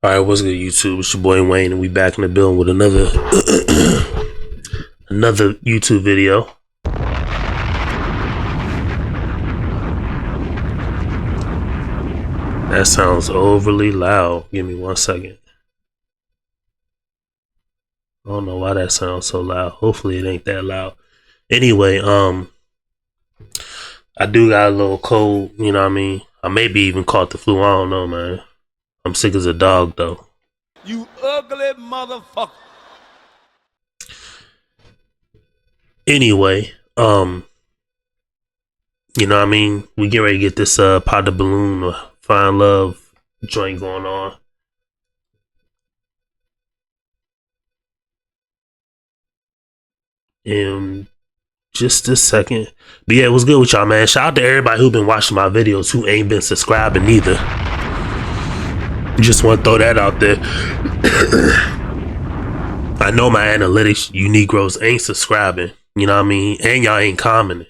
All right, what's good, YouTube? It's your boy Wayne, and we back in the building with another another YouTube video. That sounds overly loud. Give me 1 second. I don't know why that sounds so loud. Hopefully it ain't that loud. Anyway, I do got a little cold. You know what I mean? I maybe even caught the flu. I don't know, man. I'm sick as a dog, though. You ugly motherfucker. Anyway, you know what I mean? We get ready to get this pot the balloon or find love joint going on. In just a second. But yeah, it was good with y'all, man. Shout out to everybody who been watching my videos who ain't been subscribing either. Just want to throw that out there. I know my analytics, you Negroes ain't subscribing. You know what I mean? And y'all ain't commenting.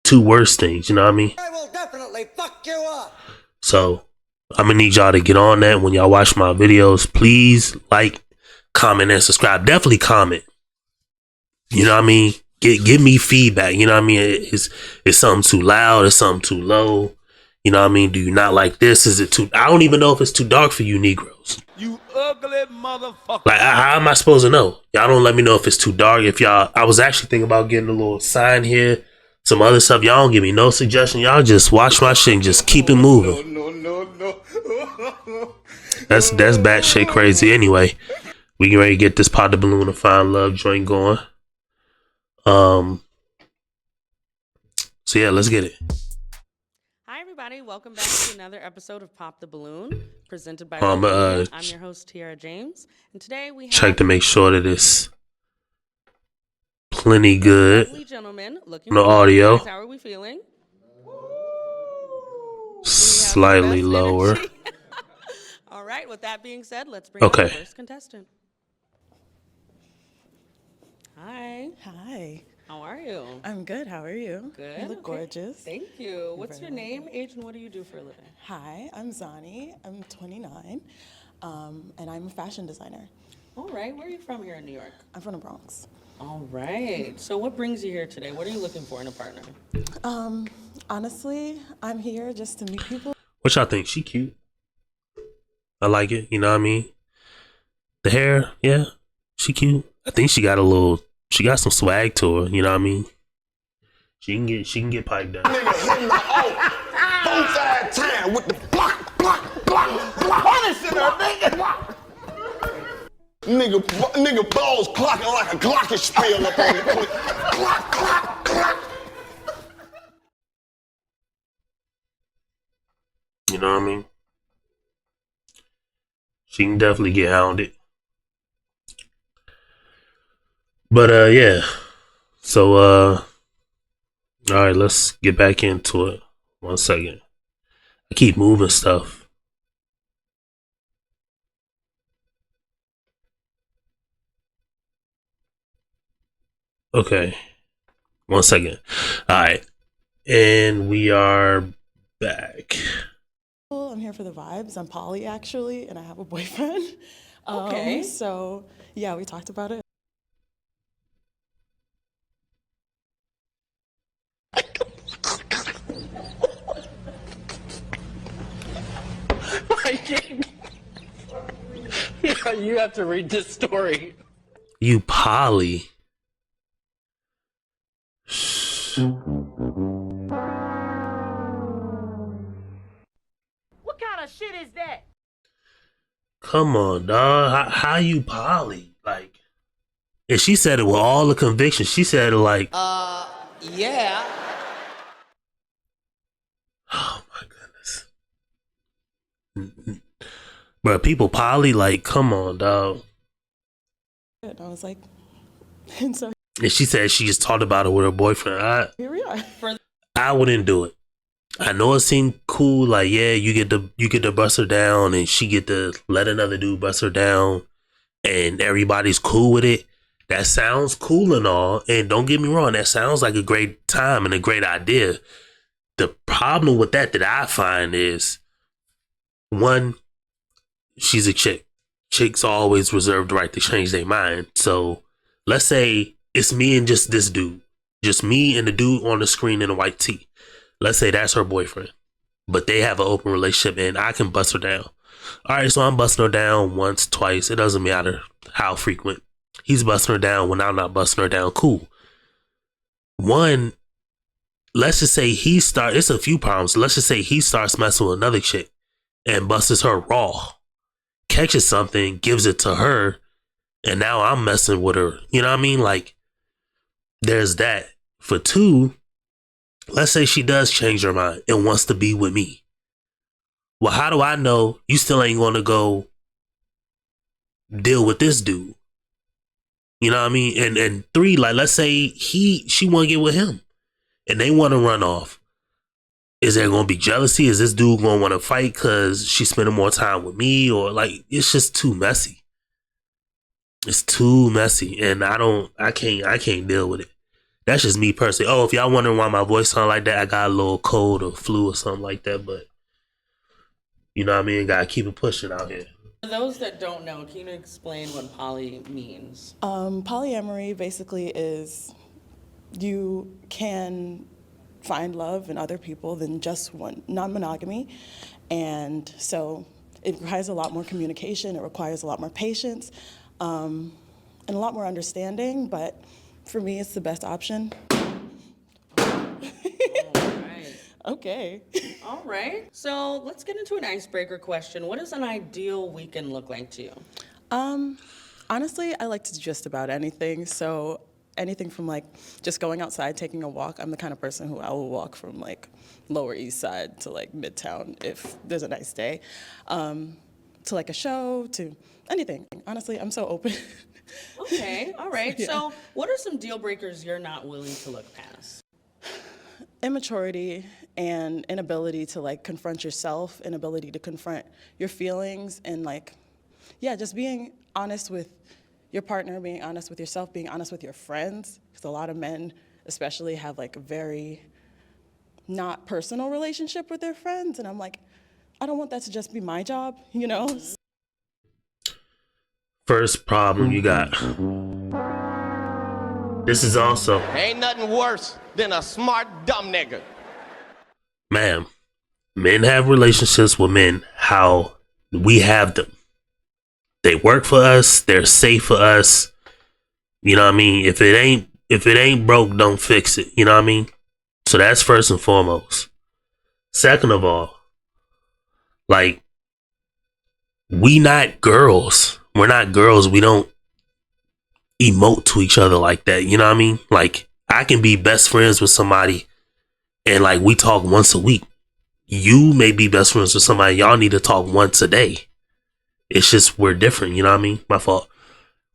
Two worst things, you know what I mean? I will definitely fuck you up. So I'm gonna need y'all to get on that when y'all watch my videos. Please like, comment, and subscribe. Definitely comment. You know what I mean? Give me feedback. You know what I mean? Is something too loud? Is something too low? You know what I mean? Do you not like this? Is it too... I don't even know if it's too dark for you Negroes. You ugly motherfucker. Like, how am I supposed to know? Y'all don't let me know if it's too dark. If y'all... I was actually thinking about getting a little sign here. Some other stuff. Y'all don't give me no suggestion. Y'all just watch my shit and just keep it moving. No. That's batshit crazy. Anyway, we get ready to get this pot the balloon and find love joint going. So yeah, let's get it. Hi everybody, welcome back to another episode of Pop the Balloon, presented by I'm I'm your host Tiara James, and today we have check to make sure that it's plenty good. lovely gentlemen looking No for audio. guys. How are we feeling? Slightly Best lower. energy? All right, with that being said, let's bring out our first contestant. Hi. Hi. How are you? I'm good. How are you? Good. You look Okay. gorgeous. Thank you. What's your name, age, and what do you do for a living? Hi, I'm Zani. I'm 29, and I'm a fashion designer. All right. Where are you from here in New York? I'm from the Bronx. All right. So what brings you here today? What are you looking for in a partner? Honestly, I'm here just to meet people. What y'all think? She cute. I like it. You know what I mean? The hair, yeah, she cute. I think she got some swag to her. You know what I mean? She can get piped down. Nigga hitting the both side time with the block. Punishing her, nigga. Nigga balls clocking like a glockenspiel up on the clip. Clock. You know what I mean? She can definitely get hounded. But yeah. So all right, let's get back into it. 1 second. I keep moving stuff. Okay. 1 second. All right. And we are back. I'm here for the vibes. I'm poly, actually, and I have a boyfriend. Okay. So, yeah, we talked about it. Yeah, you have to read this story. You poly. What kind of shit is that? Come on, dog. How you poly? Like, and she said it with all the conviction. She said it like, Yeah. oh my goodness. Bro, people poly, like, come on, dog. And I was like, and so And she said she just talked about it with her boyfriend. here we are. I wouldn't do it. I know it seemed cool, like, yeah, you get to bust her down and she get to let another dude bust her down and everybody's cool with it. That sounds cool and all, and don't get me wrong, that sounds like a great time and a great idea. The problem with that I find is, one, she's a chick. Chicks always reserve the right to change their mind. So let's say it's me and just this dude. Just me and the dude on the screen in a white tee. Let's say that's her boyfriend. But they have an open relationship and I can bust her down. All right, so I'm busting her down once, twice. It doesn't matter how frequent. He's busting her down when I'm not busting her down. Cool. One, let's just say it's a few problems. Let's just say he starts messing with another chick and busts her raw. Catches something, gives it to her, and now I'm messing with her. You know what I mean? Like, there's that. For two, let's say she does change her mind and wants to be with me. Well, how do I know you still ain't going to go deal with this dude? You know what I mean? And three, like, let's say she want to get with him and they want to run off. Is there going to be jealousy? Is this dude going to want to fight because she's spending more time with me? Or like, it's just too messy. It's too messy. And I can't deal with it. That's just me personally. Oh, if y'all wondering why my voice sound like that, I got a little cold or flu or something like that. But you know what I mean? Gotta keep it pushing out here. For those that don't know, can you explain what poly means? Polyamory basically is you can find love in other people than just one, non-monogamy. And so it requires a lot more communication. It requires a lot more patience and a lot more understanding. But for me, it's the best option. Okay. All right. So let's get into an icebreaker question. What does an ideal weekend look like to you? Honestly, I like to do just about anything. So anything from like just going outside, taking a walk. I'm the kind of person who I will walk from like Lower East Side to like Midtown if there's a nice day, to like a show, to anything. Honestly, I'm so open. Okay. All right. Yeah. So what are some deal breakers you're not willing to look past? Immaturity and inability to like confront yourself, inability to confront your feelings, and like, yeah, just being honest with your partner, being honest with yourself, being honest with your friends, because a lot of men especially have like a very not personal relationship with their friends, and I'm like, I don't want that to just be my job, you know? First problem you got. This is also, Ain't nothing worse than a smart dumb nigga. ma'am, men have relationships with men how we have them. They work for us, they're safe for us. You know what I mean? If it ain't broke, don't fix it. You know what I mean? So that's first and foremost. Second of all, like, we not girls. We're not girls. We don't emote to each other like that. You know what I mean? Like, I can be best friends with somebody and like we talk once a week. You may be best friends with somebody, y'all need to talk once a day. It's just we're different, you know what I mean? My fault.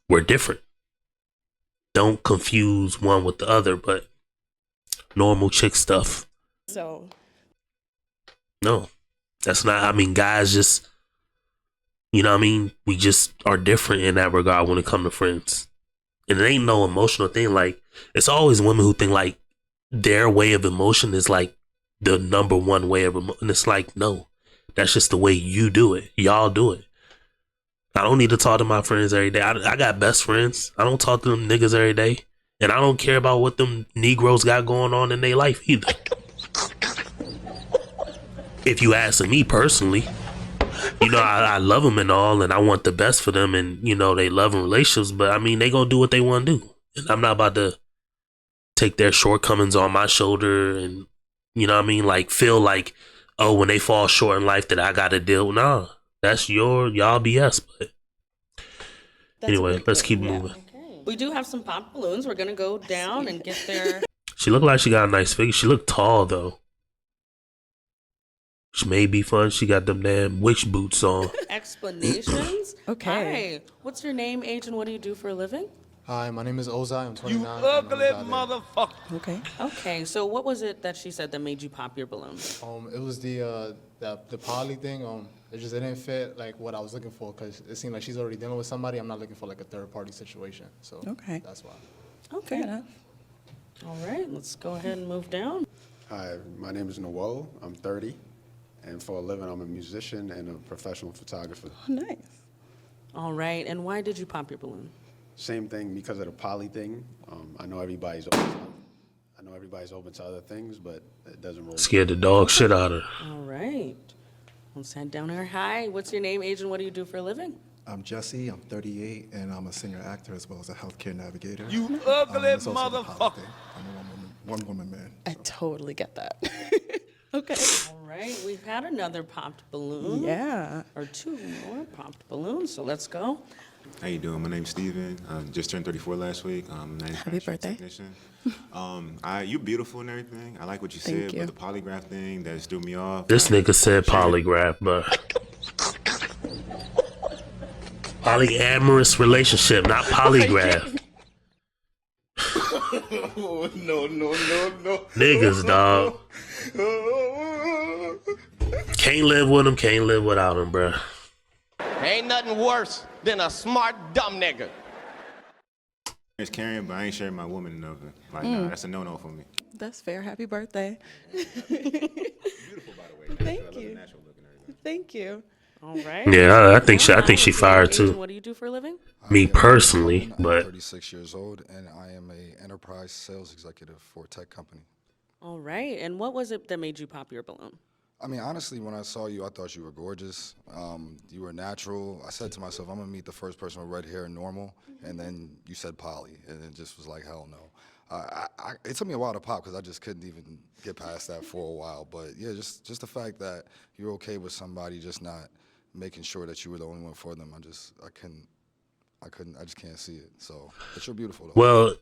We're different. Don't confuse one with the other, but normal chick stuff. So No. That's not, I mean, guys just, you know what I mean? We just are different in that regard when it comes to friends. And it ain't no emotional thing. Like, it's always women who think like their way of emotion is like the number one way of emotion. And it's like, no, that's just the way you do it. Y'all do it. I don't need to talk to my friends every day. I got best friends. I don't talk to them niggas every day. And I don't care about what them Negroes got going on in their life either. If you ask me personally, you know, I love them and all, and I want the best for them, and, you know, they love in relationships, but I mean, they gonna do what they want to do. And I'm not about to take their shortcomings on my shoulder and, you know what I mean, like, feel like, oh, when they fall short in life that I gotta deal with. Nah, that's y'all BS. But that's anyway, a big let's thing, keep yeah. moving. Okay. We do have some pop balloons. We're going to go down and get their She looked like she got a nice figure. She looked tall, though. Which may be fun. She got them damn witch boots on. explanations. Okay. Hi. What's your name, age, and what do you do for a living? Hi, my name is Ozai. I'm 29. You and I'm ugly a valet. motherfucker. Okay. Okay, so what was it that she said that made you pop your balloon? It was the poly thing. It didn't fit like what I was looking for because it seemed like she's already dealing with somebody. I'm not looking for like a third party situation. So Okay. that's why. Fair enough. All right, let's go ahead and move down. Hi, my name is Noel. I'm 30, And for a living, I'm a musician and a professional photographer. Oh, nice. All right, and why did you pop your balloon? Same thing because of the poly thing. I know everybody's open to other things, but it doesn't roll. Scared the dog shit out of her. All right. Let's head down here. Hi, what's your name, age, and what do you do for a living? I'm Jesse, I'm 38, and I'm a senior actor as well as a healthcare navigator. You ugly it's also the poly motherfucker. thing. I'm a one woman man. I totally get that. Okay. All right, we've had another popped balloon. Yeah. Or two more popped balloons, so let's go. How you doing? My name's Steven. Just turned 34 last week. Happy birthday. Technician. You're beautiful and everything. I like what you Thank said, you. but the polygraph thing that just threw me off. This nigga said polygraph, but polyamorous relationship, not polygraph. No. Niggas, dog. Can't live with them, can't live without them, bruh. Ain't nothing worse than a smart dumb nigga. It's carrying, but I ain't sharing my woman enough. Like, nah, that's a no-no for me. That's fair. Happy birthday. Beautiful, by the way. Thank you. Thank you. All right. Yeah, I think she fired Age, and too. what do you do for a living? Me personally, I'm but 36 years old, and I am a enterprise sales executive for a tech company. All right, and what was it that made you pop your balloon? I mean, honestly, when I saw you, I thought you were gorgeous. You were natural. I said to myself, I'm gonna meet the first person with red hair and normal, and then you said poly, and it just was like, hell no. It took me a while to pop because I just couldn't even get past that for a while. But yeah, just the fact that you're okay with somebody just not making sure that you were the only one for them, I just can't see it. So, but you're beautiful though. well,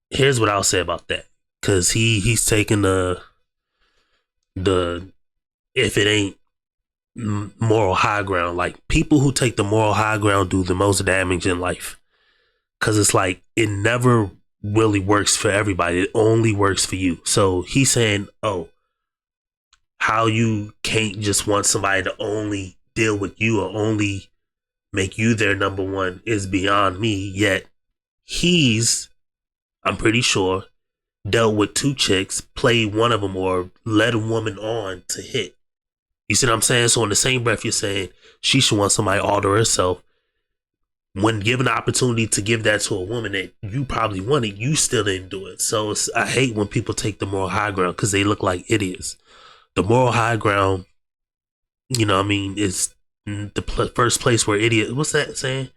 here's what I'll say about that. Cause he's taking the if it ain't moral high ground, like people who take the moral high ground do the most damage in life. Cause it's like it never really works for everybody. It only works for you. So he's saying, oh, how you can't just want somebody to only deal with you or only make you their number one is beyond me. Yet he's, I'm pretty sure, dealt with two chicks, played one of them, or led a woman on to hit. You see what I'm saying? So in the same breath, you're saying she should want somebody all to herself. When given the opportunity to give that to a woman that you probably wanted, you still didn't do it. So I hate when people take the moral high ground because they look like idiots. The moral high ground, you know what I mean, is the first place where idiots, what's that saying?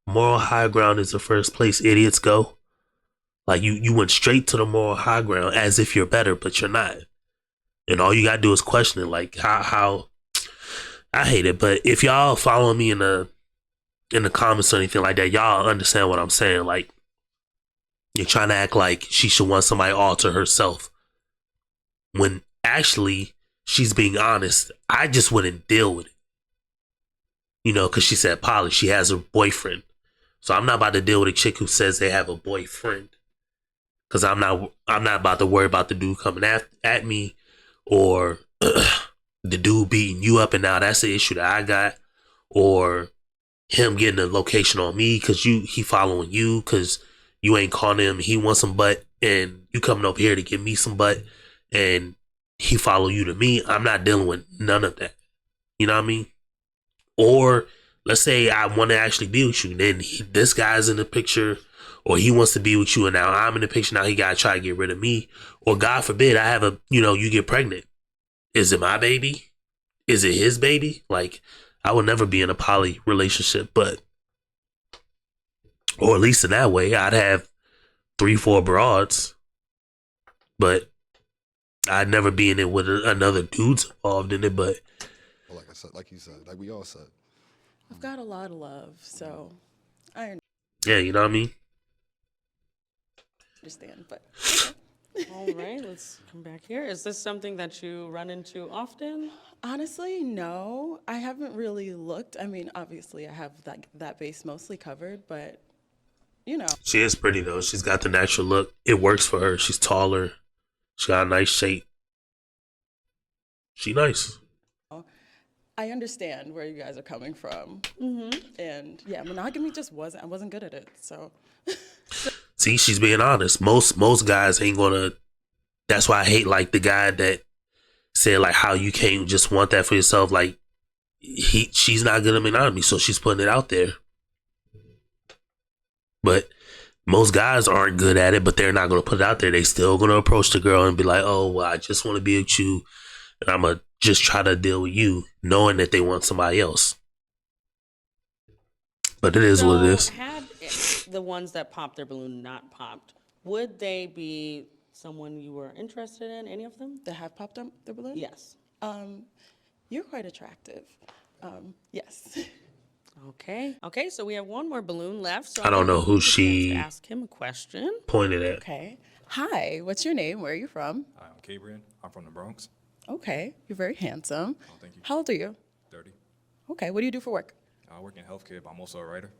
Moral high ground is the first place idiots go. Like you went straight to the moral high ground as if you're better, but you're not. And all you gotta do is question it. Like how I hate it. But if y'all follow me in the comments or anything like that, y'all understand what I'm saying. Like you're trying to act like she should want somebody all to herself. When actually she's being honest. I just wouldn't deal with it. You know, because she said poly, she has a boyfriend. So I'm not about to deal with a chick who says they have a boyfriend. Because I'm not about to worry about the dude coming at me or the dude beating you up and now that's the issue that I got. Or him getting a location on me because he following you because you ain't calling him. He wants some butt and you coming up here to give me some butt and he follow you to me. I'm not dealing with none of that. You know what I mean? Or let's say I want to actually be with you. Then this guy's in the picture or he wants to be with you and now I'm in the picture. Now he got to try to get rid of me. Or God forbid I have you get pregnant. Is it my baby? Is it his baby? Like I would never be in a poly relationship, or at least in that way, I'd have 3-4 broads, but I'd never be in it with another dude's involved in it. But like I said, like you said, like we all said, I've got a lot of love, so I yeah, you know what I mean? understand, but All right, let's come back here. Is this something that you run into often? honestly, no. I haven't really looked. I mean, obviously I have that base mostly covered, but she is pretty though. She's got the natural look. It works for her. She's taller. She got a nice shape. She nice. I understand where you guys are coming from. And yeah, monogamy just I wasn't good at it, so. See, she's being honest. Most guys ain't gonna. That's why I hate like the guy that said like how you can't just want that for yourself. Like she's not good at monogamy, so she's putting it out there. But most guys aren't good at it, but they're not going to put it out there. They still going to approach the girl and be like, oh, well, I just want to be with you, and I'm going to just try to deal with you, knowing that they want somebody else. But it is what it is. Had the ones that popped their balloon not popped, would they be someone you were interested in, any of them? That have popped up their balloon? Yes. You're quite attractive. Yes. Okay, so we have one more balloon left. So I don't know who she ask him a question. Pointed at. Okay. Hi, what's your name? Where are you from? Hi, I'm Gabriel. I'm from the Bronx. Okay, you're very handsome. Oh, thank you. How old are you? 30. Okay, what do you do for work? I work in healthcare, but I'm also a writer.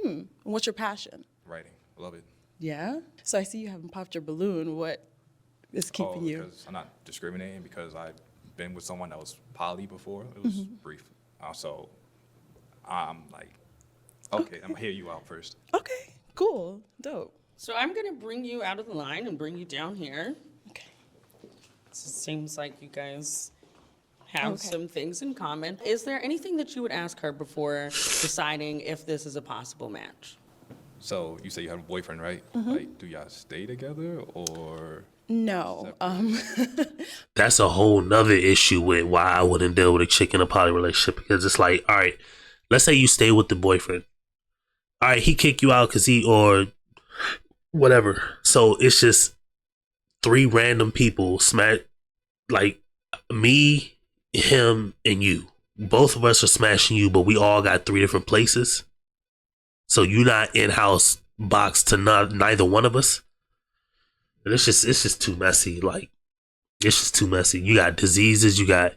And what's your passion? Writing. Love it. Yeah? So I see you haven't popped your balloon. What is keeping you? Because I'm not discriminating, because I've been with someone that was poly before. It was brief. So I'm like, okay, I'm gonna hear you out first. Okay, cool, dope. So I'm gonna bring you out of the line and bring you down here. Okay. It seems like you guys have some things in common. Is there anything that you would ask her before deciding if this is a possible match? So you say you have a boyfriend, right? Like, do y'all stay together or? No. That's a whole nother issue with why I wouldn't deal with a chick in a poly relationship, because it's like, all right, let's say you stay with the boyfriend. All right, he kick you out because or whatever. So it's just 3 random people like me, him, and you. Both of us are smashing you, but we all got 3 different places. So you're not in-house boxed to neither one of us. And it's just too messy. Like, it's just too messy. You got diseases, you got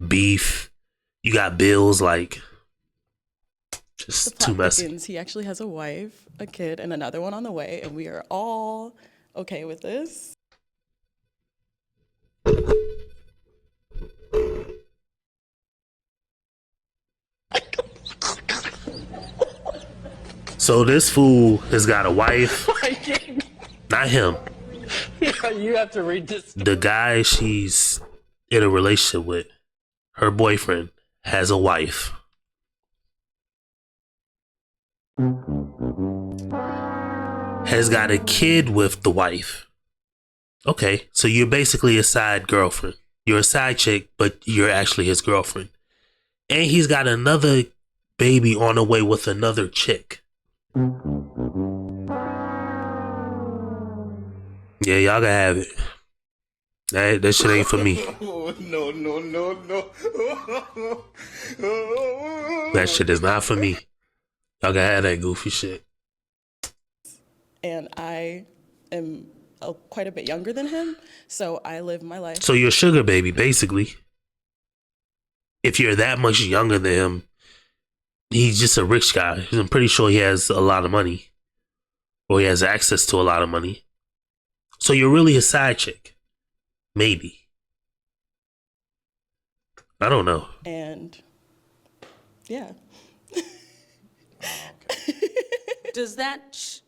beef, you got bills, like, just too messy. He actually has a wife, a kid, and another one on the way, and we are all okay with this. So this fool has got a wife. Not him. You have to read this. The guy she's in a relationship with, her boyfriend, has a wife. Has got a kid with the wife. Okay, so you're basically a side girlfriend. You're a side chick, but you're actually his girlfriend. And he's got another baby on the way with another chick. Yeah, y'all gotta have it. That shit ain't for me. No. That shit is not for me. Y'all gotta have that goofy shit. And I am quite a bit younger than him, so I live my life. So you're a sugar baby, basically. If you're that much younger than him, he's just a rich guy. I'm pretty sure he has a lot of money. Or he has access to a lot of money. So you're really a side chick. Maybe. I don't know. And yeah. Does that...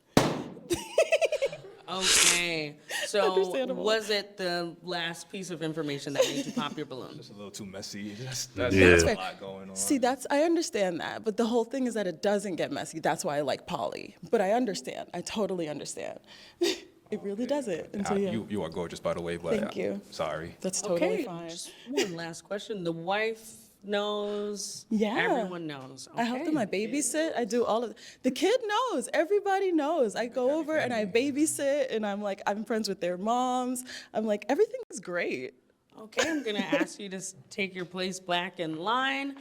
Okay, so was it the last piece of information that made you pop your balloon? Just a little too messy. That's Yeah. a lot going on. See, I understand that, but the whole thing is that it doesn't get messy. That's why I like poly. But I understand. I totally understand. It really doesn't. Until You are gorgeous, by the way, but Thank you. Sorry. That's totally Okay, fine. just one last question. The wife knows. Yeah. Everyone knows. I help them. I Okay. babysit. I do all of the kid knows. Everybody knows. I go over and I babysit, and I'm friends with their moms. I'm like, everything's great. Okay, I'm gonna ask you to take your place back in line.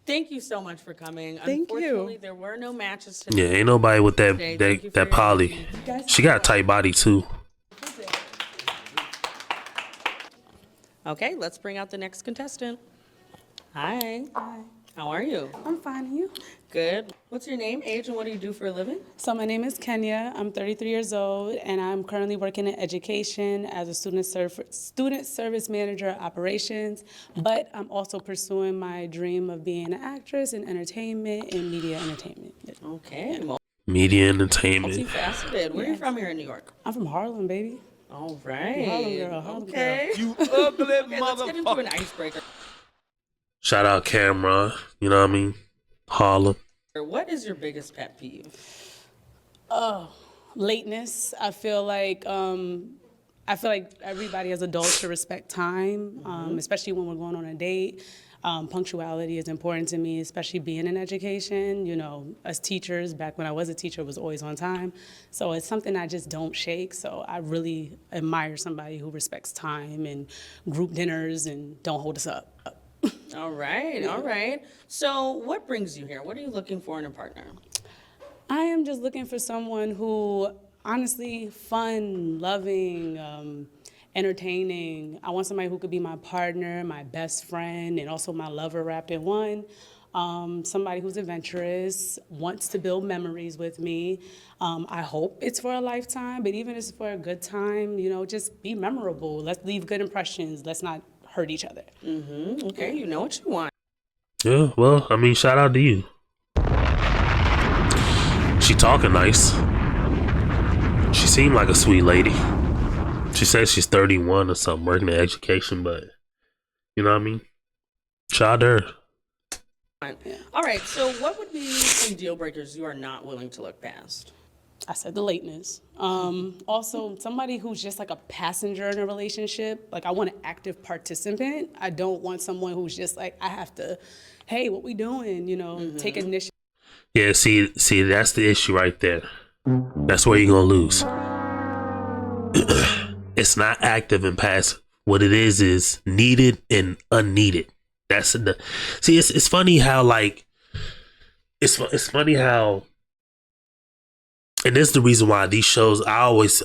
Thank you so much for coming. Thank you. Unfortunately, there were no matches today. Yeah, ain't nobody with Thank you that for your poly. energy. She got a tight body too. Okay, let's bring out the next contestant. Hi. Hi. How are you? I'm fine, and you? Good. What's your name, age, and what do you do for a living? So my name is Kenya. I'm 33 years old, and I'm currently working in education as a student service manager at operations, but I'm also pursuing my dream of being an actress in entertainment and media entertainment. Okay. Media entertainment. Multifaceted. Where are you from here in New York? I'm from Harlem, baby. All right. Holla, Okay. You ugly Okay, let's get into an motherfucker. icebreaker. Shout out Cameron. You know what I mean? Harlem. What is your biggest pet peeve? Lateness. I feel like everybody as adults should respect time, especially when we're going on a date. Punctuality is important to me, especially being in education. You know, as teachers, back when I was a teacher, was always on time. So it's something I just don't shake. So I really admire somebody who respects time and group dinners and don't hold us up. All right, all right. So what brings you here? What are you looking for in a partner? I am just looking for someone who, honestly, fun, loving, entertaining. I want somebody who could be my partner, my best friend, and also my lover wrapped in one. Somebody who's adventurous, wants to build memories with me. I hope it's for a lifetime, but even if it's for a good time, you know, just be memorable. Let's leave good impressions. Let's not hurt each other. Okay, you know what you want. Yeah, well, I mean, shout out to you. She talking nice. She seemed like a sweet lady. She says she's 31 or something, working in education, but you know what I mean? Shout out to her. All right, so what would be some deal breakers you are not willing to look past? I said the lateness. Also, somebody who's just like a passenger in a relationship. Like, I want an active participant. I don't want someone who's just like, I have to, hey, what we doing? You know, take initiative. Yeah, see, that's the issue right there. That's where you're gonna lose. It's not active and passive. What it is needed and unneeded. That's the. See, it's funny how like, it's funny how, and this is the reason why these shows. I always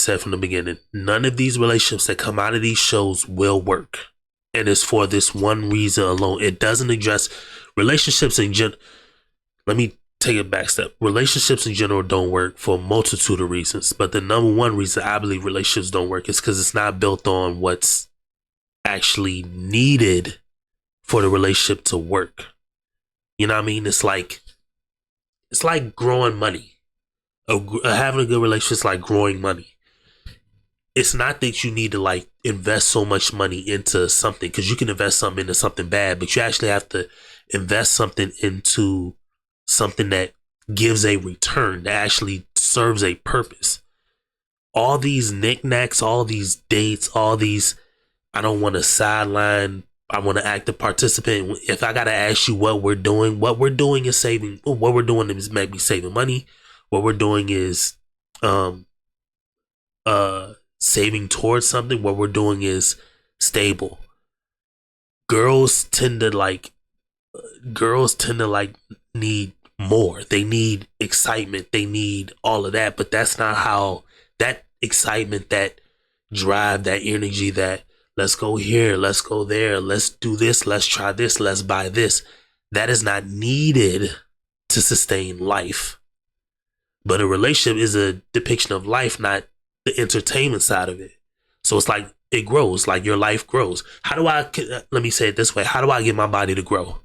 said from the beginning, none of these relationships that come out of these shows will work, and it's for this one reason alone. It doesn't address relationships in general. Let me take it back a step. Relationships in general don't work for a multitude of reasons, but the number one reason I believe relationships don't work is because it's not built on what's actually needed for the relationship to work. You know what I mean? It's like growing money. Having a good relationship is like growing money. It's not that you need to like invest so much money into something, because you can invest something into something bad, but you actually have to invest something into something that gives a return, that actually serves a purpose. All these knickknacks, all these dates, all these, I don't want to sideline, I want to act a participant. If I got to ask you what we're doing is saving, what we're doing is maybe saving money. What we're doing is saving towards something. What we're doing is stable. Girls tend to like need more. They need excitement. They need all of that, but that's not how that excitement, that drive, that energy, that let's go here, let's go there, let's do this, let's try this, let's buy this. That is not needed to sustain life. But a relationship is a depiction of life, not the entertainment side of it. So it's like it grows, like your life grows. Let me say it this way. How do I get my body to grow?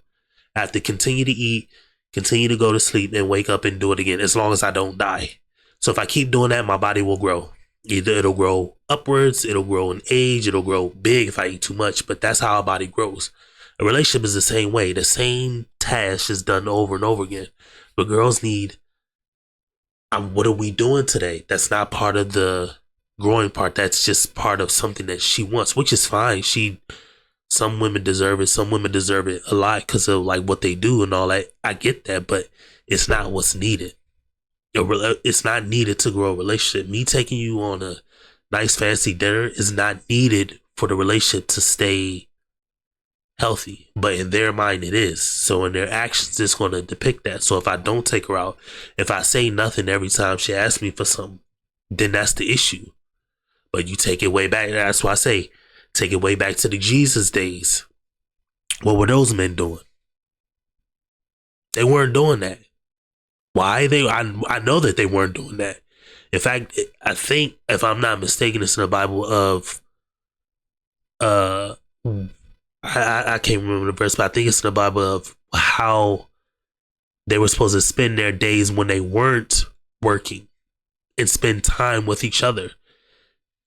I have to continue to eat, continue to go to sleep, and wake up and do it again, as long as I don't die. So if I keep doing that, my body will grow. Either it'll grow upwards, it'll grow in age, it'll grow big if I eat too much, but that's how our body grows. A relationship is the same way. The same task is done over and over again. But girls need, what are we doing today? That's not part of the growing part. That's just part of something that she wants, which is fine. Some women deserve it. Some women deserve it a lot because of like what they do and all that. I get that, but it's not what's needed. It's not needed to grow a relationship. Me taking you on a nice fancy dinner is not needed for the relationship to stay healthy, but in their mind it is. So in their actions, it's going to depict that. So if I don't take her out, if I say nothing every time she asks me for something, then that's the issue. But you take it way back. That's why I say, take it way back to the Jesus days. What were those men doing? They weren't doing that. Why? I know that they weren't doing that. In fact, I think, if I'm not mistaken, it's in the Bible of, I can't remember the verse, but I think it's in the Bible of how they were supposed to spend their days when they weren't working and spend time with each other.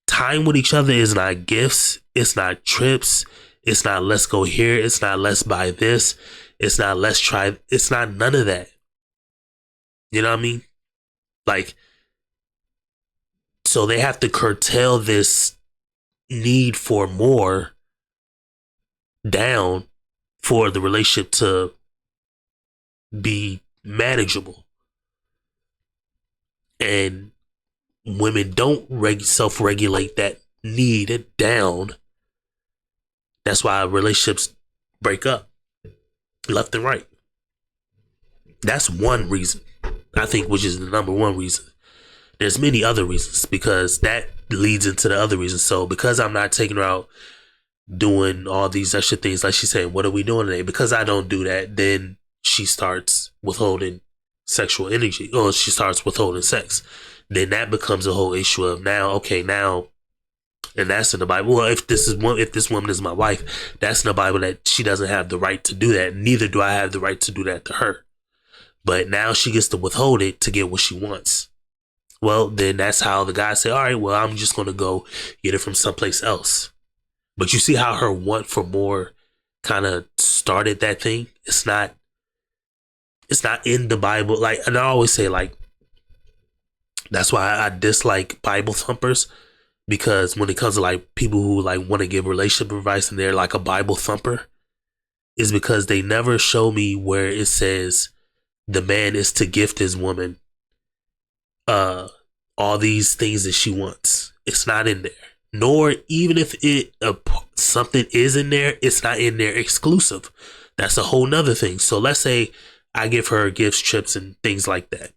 time with each other is not gifts. It's not trips. It's not let's go here. It's not let's buy this. It's not let's try. It's not none of that. You know what I mean? Like, so they have to curtail this need for more down for the relationship to be manageable. And women don't self-regulate that need down. That's why relationships break up left and right. That's one reason, I think, which is the number one reason. There's many other reasons, because that leads into the other reasons. So because I'm not taking her out doing all these extra things, like she's saying, what are we doing today? Because I don't do that, then she starts withholding sexual energy, or she starts withholding sex. Then that becomes a whole issue of now, and that's in the Bible. Well, if this woman is my wife, that's in the Bible that she doesn't have the right to do that. Neither do I have the right to do that to her. But now she gets to withhold it to get what she wants. Well, then that's how the guy say, all right, well, I'm just going to go get it from someplace else. But you see how her want for more kind of started that thing? It's not in the Bible. Like, and I always say, like, that's why I dislike Bible thumpers, because when it comes to like people who like want to give relationship advice and they're like a Bible thumper, is because they never show me where it says the man is to gift his woman all these things that she wants. It's not in there. Nor even if something is in there, it's not in there exclusive. That's a whole nother thing. So let's say I give her gifts, trips, and things like that.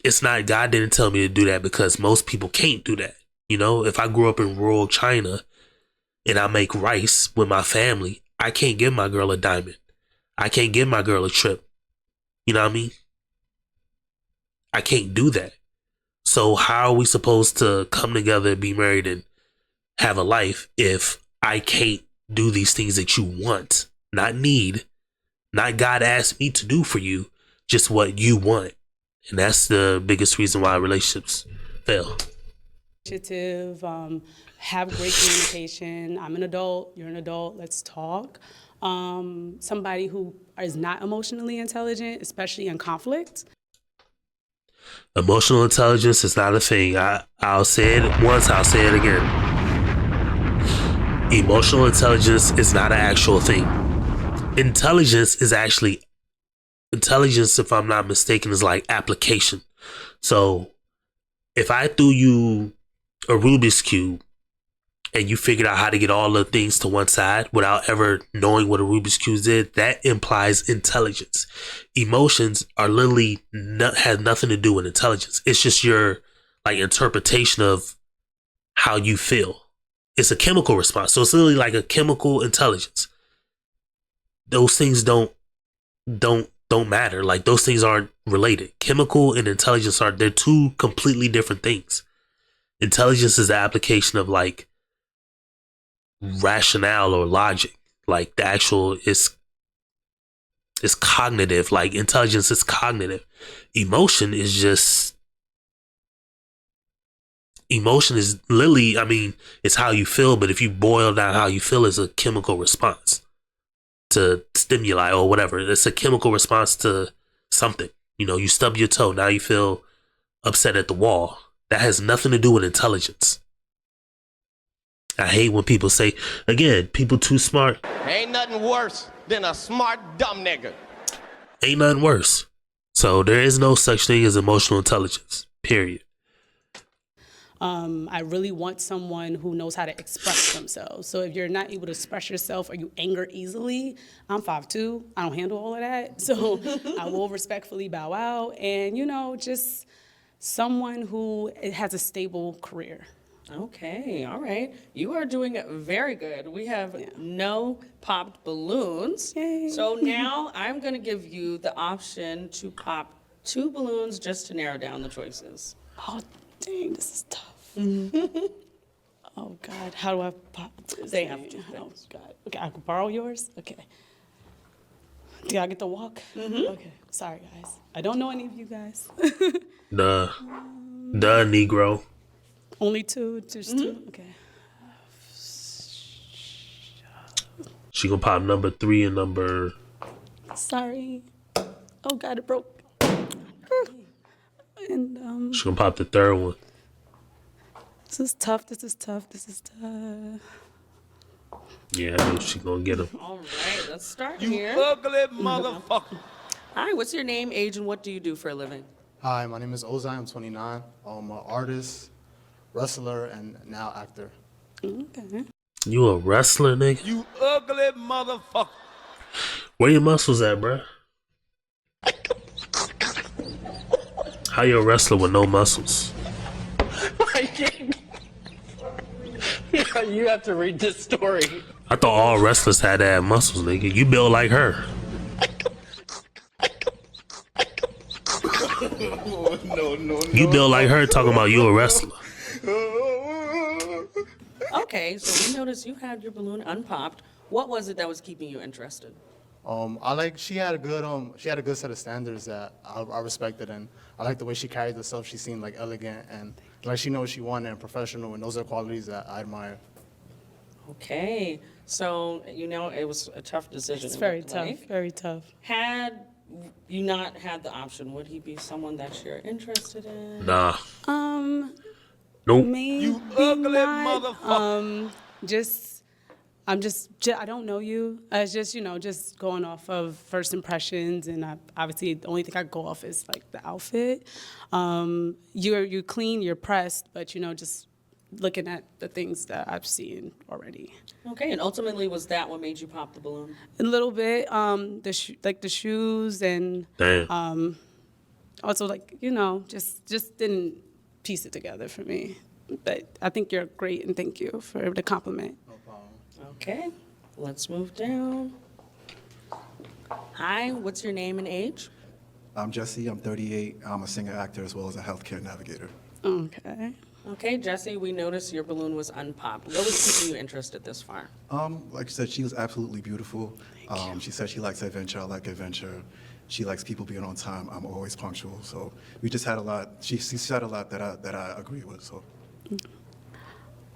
It's not, God didn't tell me to do that, because most people can't do that. You know, if I grew up in rural China and I make rice with my family, I can't give my girl a diamond. I can't give my girl a trip. You know what I mean? I can't do that. So how are we supposed to come together, be married, and have a life if I can't do these things that you want, not need, not God asked me to do for you, just what you want? And that's the biggest reason why relationships fail. Initiative, have great communication. I'm an adult, you're an adult, let's talk. Somebody who is not emotionally intelligent, especially in conflict. Emotional intelligence is not a thing. I'll say it once, I'll say it again. Emotional intelligence is not an actual thing. Intelligence, if I'm not mistaken, is like application. So if I threw you a Rubik's Cube and you figured out how to get all the things to one side without ever knowing what a Rubik's Cube is, that implies intelligence. Emotions are literally has nothing to do with intelligence. It's just your like interpretation of how you feel. It's a chemical response. So it's literally like a chemical intelligence. Those things don't matter. Like, those things aren't related. Chemical and intelligence they're two completely different things. Intelligence is the application of like rationale or logic. Like, the actual is cognitive. Like, intelligence is cognitive. Emotion is literally, I mean, it's how you feel, but if you boil down how you feel, is a chemical response to stimuli or whatever. It's a chemical response to something. You know, you stub your toe, now you feel upset at the wall. That has nothing to do with intelligence. I hate when people say, again, people too smart. Ain't nothing worse than a smart dumb nigga. Ain't nothing worse. So there is no such thing as emotional intelligence, period. I really want someone who knows how to express themselves. So if you're not able to express yourself or you anger easily, I'm 5'2", I don't handle all of that. So I will respectfully bow out, and, you know, just someone who has a stable career. Okay, all right. You are doing very good. We have no popped balloons. Yay. So now I'm going to give you the option to pop 2 balloons just to narrow down the choices. Oh, dang, this is tough. Oh, God, how do I pop? They have 2 Oh, things. God. Okay, I can borrow yours? Okay. Do I get to walk? Mm-hmm. Okay, sorry, guys. I don't know any of you guys. The Negro. Only two? Just two? Okay. She gonna pop number 3 and number. Sorry. Oh God, it broke. And She gonna pop the 3rd one. this is tough. This is tough. This is tough. Yeah, I know she gonna get him. All right, let's start You here. ugly motherfucker. Hi, what's your name, age, and what do you do for a living? Hi, my name is Ozai. I'm 29. I'm an artist, wrestler, and now actor. Okay. You a wrestler, nigga? You ugly motherfucker. Where your muscles at, bruh? How you a wrestler with no muscles? You have to read this story. I thought all wrestlers had to have muscles, nigga. You built like her. No. You built like her talking about you a wrestler. Okay, so we noticed you had your balloon unpopped. What was it that was keeping you interested? She had a good set of standards that I respected, and I like the way she carried herself. She seemed like elegant and like she knows what she wanted and professional, and those are qualities that I admire. Okay, so it was a tough decision. It's it very looked tough. like. Very tough. Had you not had the option, would he be someone that you're interested in? Nah. Nope. You Maybe ugly not. motherfucker. I don't know you. It's just going off of first impressions, and obviously the only thing I go off is like the outfit. You're clean, you're pressed, but just looking at the things that I've seen already. Okay, and ultimately, was that what made you pop the balloon? A little bit, the shoes, and Damn. also just didn't piece it together for me. But I think you're great, and thank you for the compliment. Okay, let's move down. Hi, what's your name and age? I'm Jesse. I'm 38. I'm a singer, actor, as well as a healthcare navigator. Okay. Okay, Jesse, we noticed your balloon was unpopped. What was keeping you interested this far? Like I said, she was absolutely beautiful. She said she likes adventure. I like adventure. She likes people being on time. I'm always punctual. So we just had a lot. She said a lot that I agree with. So.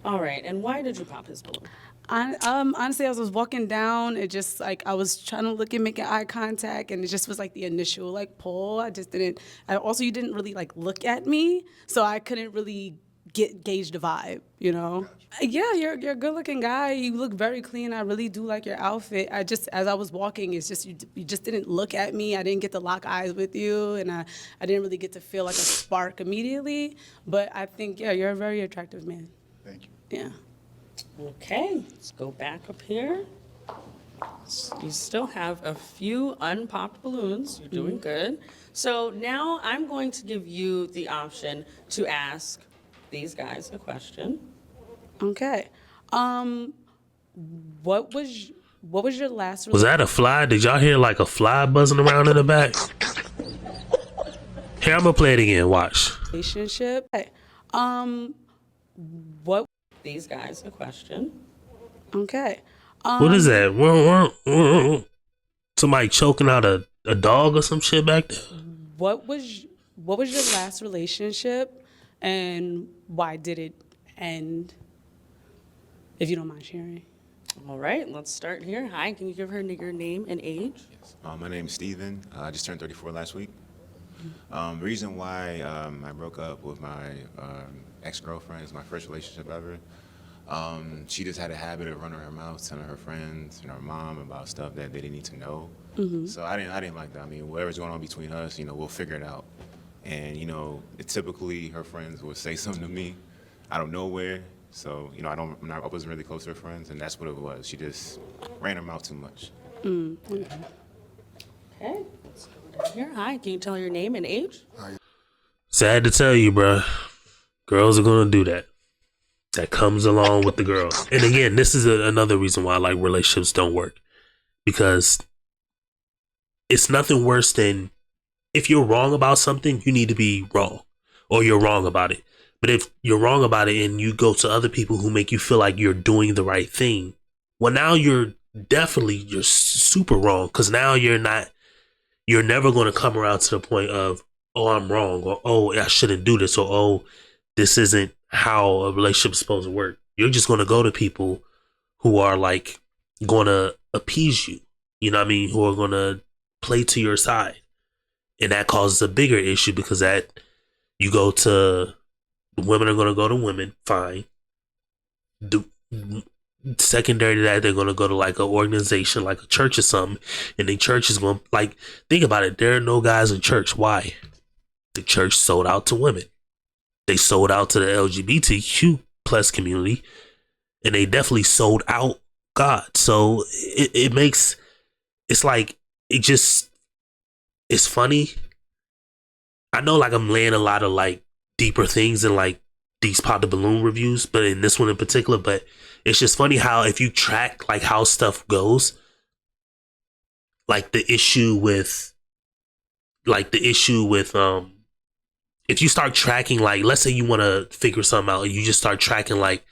All right, and why did you pop his balloon? Honestly, as I was walking down, it just I was trying to look and making eye contact, and it just was like the initial pull. I just didn't. Also, you didn't really look at me, so I couldn't really gauge the vibe. Gotcha. Yeah, you're a good-looking guy. You look very clean. I really do like your outfit. As I was walking, it's just you just didn't look at me. I didn't get to lock eyes with you, and I didn't really get to feel like a spark immediately. But I think you're a very attractive man. Thank you. Yeah. Okay, let's go back up here. You still have a few unpopped balloons. You're doing good. So now I'm going to give you the option to ask these guys a question. Okay. What was your last? Was that a fly? Did y'all hear like a fly buzzing around in the back? Here, I'm gonna play it again. Watch. Relationship. Okay. What? These guys a question. Okay. What is that? Somebody choking out a dog or some shit back there? What was your last relationship, and why did it end? If you don't mind sharing. All right, let's start here. Hi, can you give her your name and age? Yes. My name is Steven. I just turned 34 last week. Reason why I broke up with my ex-girlfriend is my first relationship ever. She just had a habit of running her mouth, telling her friends and her mom about stuff that they didn't need to know. So I didn't like that. I mean, whatever's going on between us, we'll figure it out. And typically her friends would say something to me out of nowhere. So I wasn't really close to her friends, and that's what it was. She just ran her mouth too much. Okay, let's go down here. Hi, can you tell your name and age? Sad to tell you, bruh. Girls are gonna do that. That comes along with the girl. And again, this is another reason why relationships don't work, because it's nothing worse than if you're wrong about something, you need to be wrong, or you're wrong about it. But if you're wrong about it and you go to other people who make you feel like you're doing the right thing, well, now you're super wrong, because now you're never going to come around to the point of, oh, I'm wrong, or oh, I shouldn't do this, or oh, this isn't how a relationship is supposed to work. You're just going to go to people who are like going to appease you, you know what I mean, who are going to play to your side. And that causes a bigger issue because that you go to women are going to go to women, fine. Secondary to that, they're going to go to like an organization, like a church or something, and the church is going to, like, think about it. There are no guys in church. Why? The church sold out to women. They sold out to the LGBTQ plus community, and they definitely sold out God. So it makes, it's like, it's funny. I know like I'm laying a lot of like deeper things in like these Pop the Balloon reviews, but in this one in particular, but it's just funny how if you track like how stuff goes, like the issue with if you start tracking, like, let's say you want to figure something out and you just start tracking like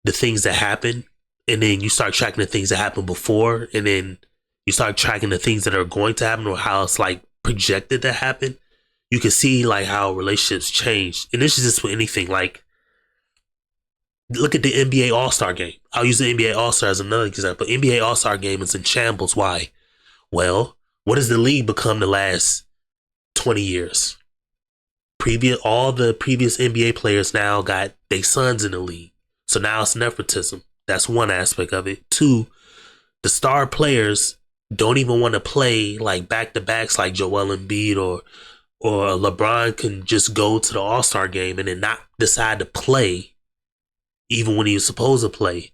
the things that happen, and then you start tracking the things that happened before, and then you start tracking the things that are going to happen or how it's like projected to happen, you can see like how relationships change. And this is just for anything. Like, look at the NBA All-Star game. I'll use the NBA All-Star as another example. NBA All-Star game is in shambles. Why? Well, what has the league become the last 20 years? All the previous NBA players now got their sons in the league. So now it's nepotism. That's one aspect of it. Two, the star players don't even want to play like back-to-backs like Joel Embiid or LeBron can just go to the All-Star game and then not decide to play even when he was supposed to play.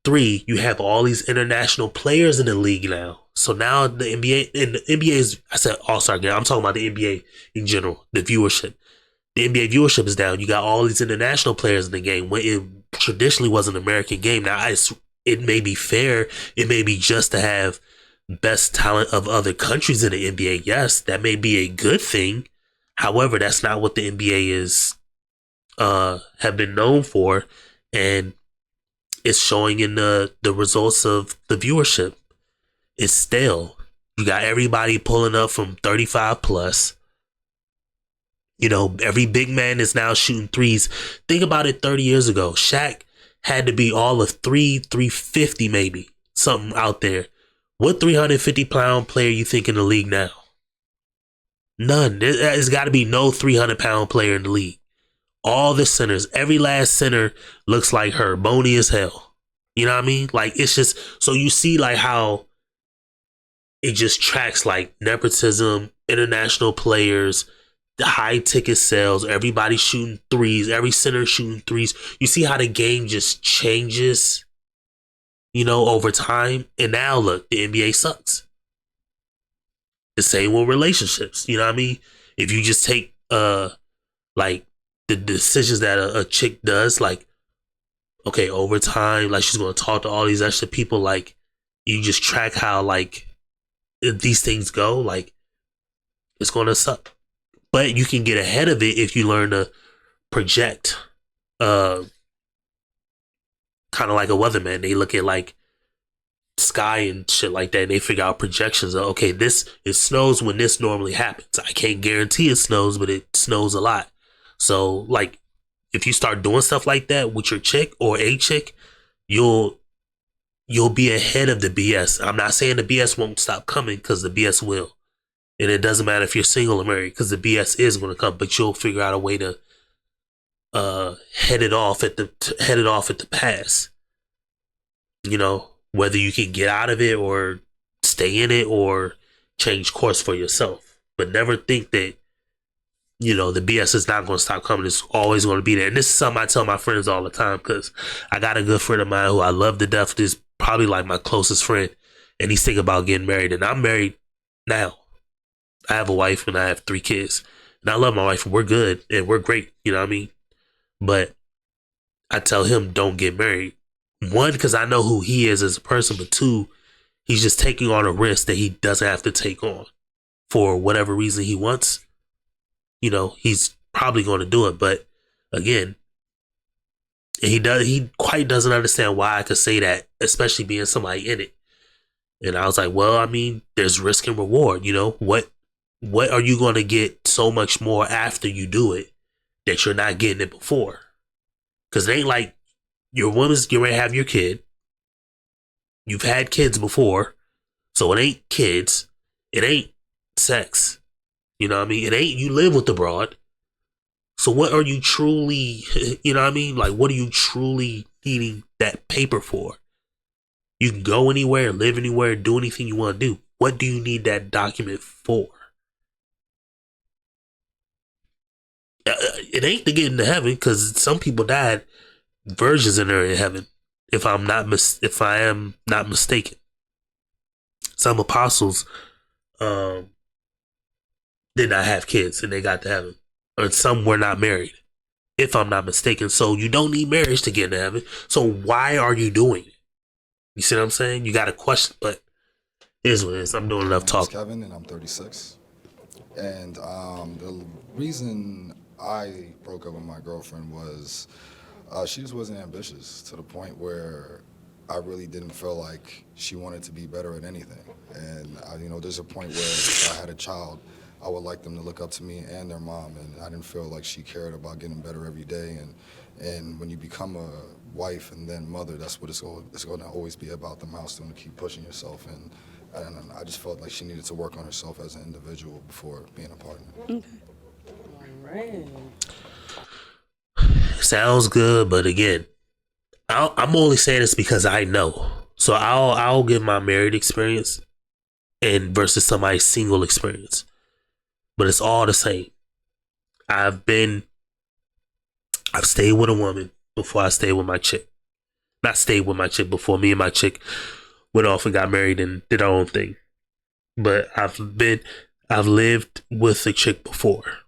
Three, you have all these international players in the league now. So now the NBA, and the NBA is, I said All-Star game, I'm talking about the NBA in general, the viewership. The NBA viewership is down. You got all these international players in the game when it traditionally was an American game. Now, it may be fair. It may be just to have best talent of other countries in the NBA. Yes, that may be a good thing. However, that's not what the NBA is have been known for, and it's showing in the results of the viewership. It's stale. You got everybody pulling up from 35 plus. You know, every big man is now shooting threes. Think about it 30 years ago. Shaq had to be all of 350 maybe, something out there. What 350-pound player you think in the league now? None. There's got to be no 300-pound player in the league. All the centers, every last center looks like her, bony as hell. You know what I mean? Like, it's just, so you see like how it just tracks like nepotism, international players, the high ticket sales, everybody shooting threes, every center shooting threes. You see how the game just changes, you know, over time. And now look, the NBA sucks. The same with relationships. You know what I mean? If you just take like the decisions that a chick does, like, okay, over time, like she's gonna talk to all these extra people, like you just track how like these things go, like it's gonna suck. But you can get ahead of it if you learn to project, kind of like a weatherman. They look at like sky and shit like that, and they figure out projections of, okay, it snows when this normally happens. I can't guarantee it snows, but it snows a lot. So like, if you start doing stuff like that with your chick or a chick, you'll be ahead of the BS. I'm not saying the BS won't stop coming, because the BS will. And it doesn't matter if you're single or married, because the BS is going to come, but you'll figure out a way to head it off at the pass. You know, whether you can get out of it or stay in it or change course for yourself. But never think that, you know, the BS is not going to stop coming. It's always going to be there. And this is something I tell my friends all the time, because I got a good friend of mine who I love to death. This is probably like my closest friend, and he's thinking about getting married. And I'm married now. I have a wife and I have 3 kids, and I love my wife, and we're good and we're great. You know what I mean? But I tell him, don't get married. One, because I know who he is as a person, but two, he's just taking on a risk that he doesn't have to take on for whatever reason he wants. You know, he's probably going to do it, but again, he quite doesn't understand why I could say that, especially being somebody in it. And I was like, well, I mean, there's risk and reward. You know, what are you going to get so much more after you do it that you're not getting it before? Because it ain't like your woman's getting ready to have your kid. You've had kids before. So it ain't kids. It ain't sex. You know what I mean? It ain't you live with the broad. So what are you truly, you know what I mean? Like, what are you truly needing that paper for? You can go anywhere, live anywhere, do anything you want to do. What do you need that document for? It ain't to get into heaven, because some people died virgins in there in heaven. If I am not mistaken, some apostles did not have kids and they got to heaven, and some were not married, if I'm not mistaken. So you don't need marriage to get into heaven. So why are you doing it? You see what I'm saying? You got a question, but it is what it is. I'm doing enough talking. Kevin, and I'm 36. And the reason I broke up with my girlfriend was she just wasn't ambitious to the point where I really didn't feel like she wanted to be better at anything. And there's a point where if I had a child, I would like them to look up to me and their mom, and I didn't feel like she cared about getting better every day. And when you become a wife and then mother, that's what it's going to always be about, the milestone, to keep pushing yourself. And I just felt like she needed to work on herself as an individual before being a partner. Okay. All right. Sounds good, but again, I'm only saying this because I know. So I'll give my married experience and versus somebody's single experience, but it's all the same. I've stayed with a woman before I stayed with my chick. Not stayed with my chick before me and my chick went off and got married and did our own thing. But I've lived with a chick before.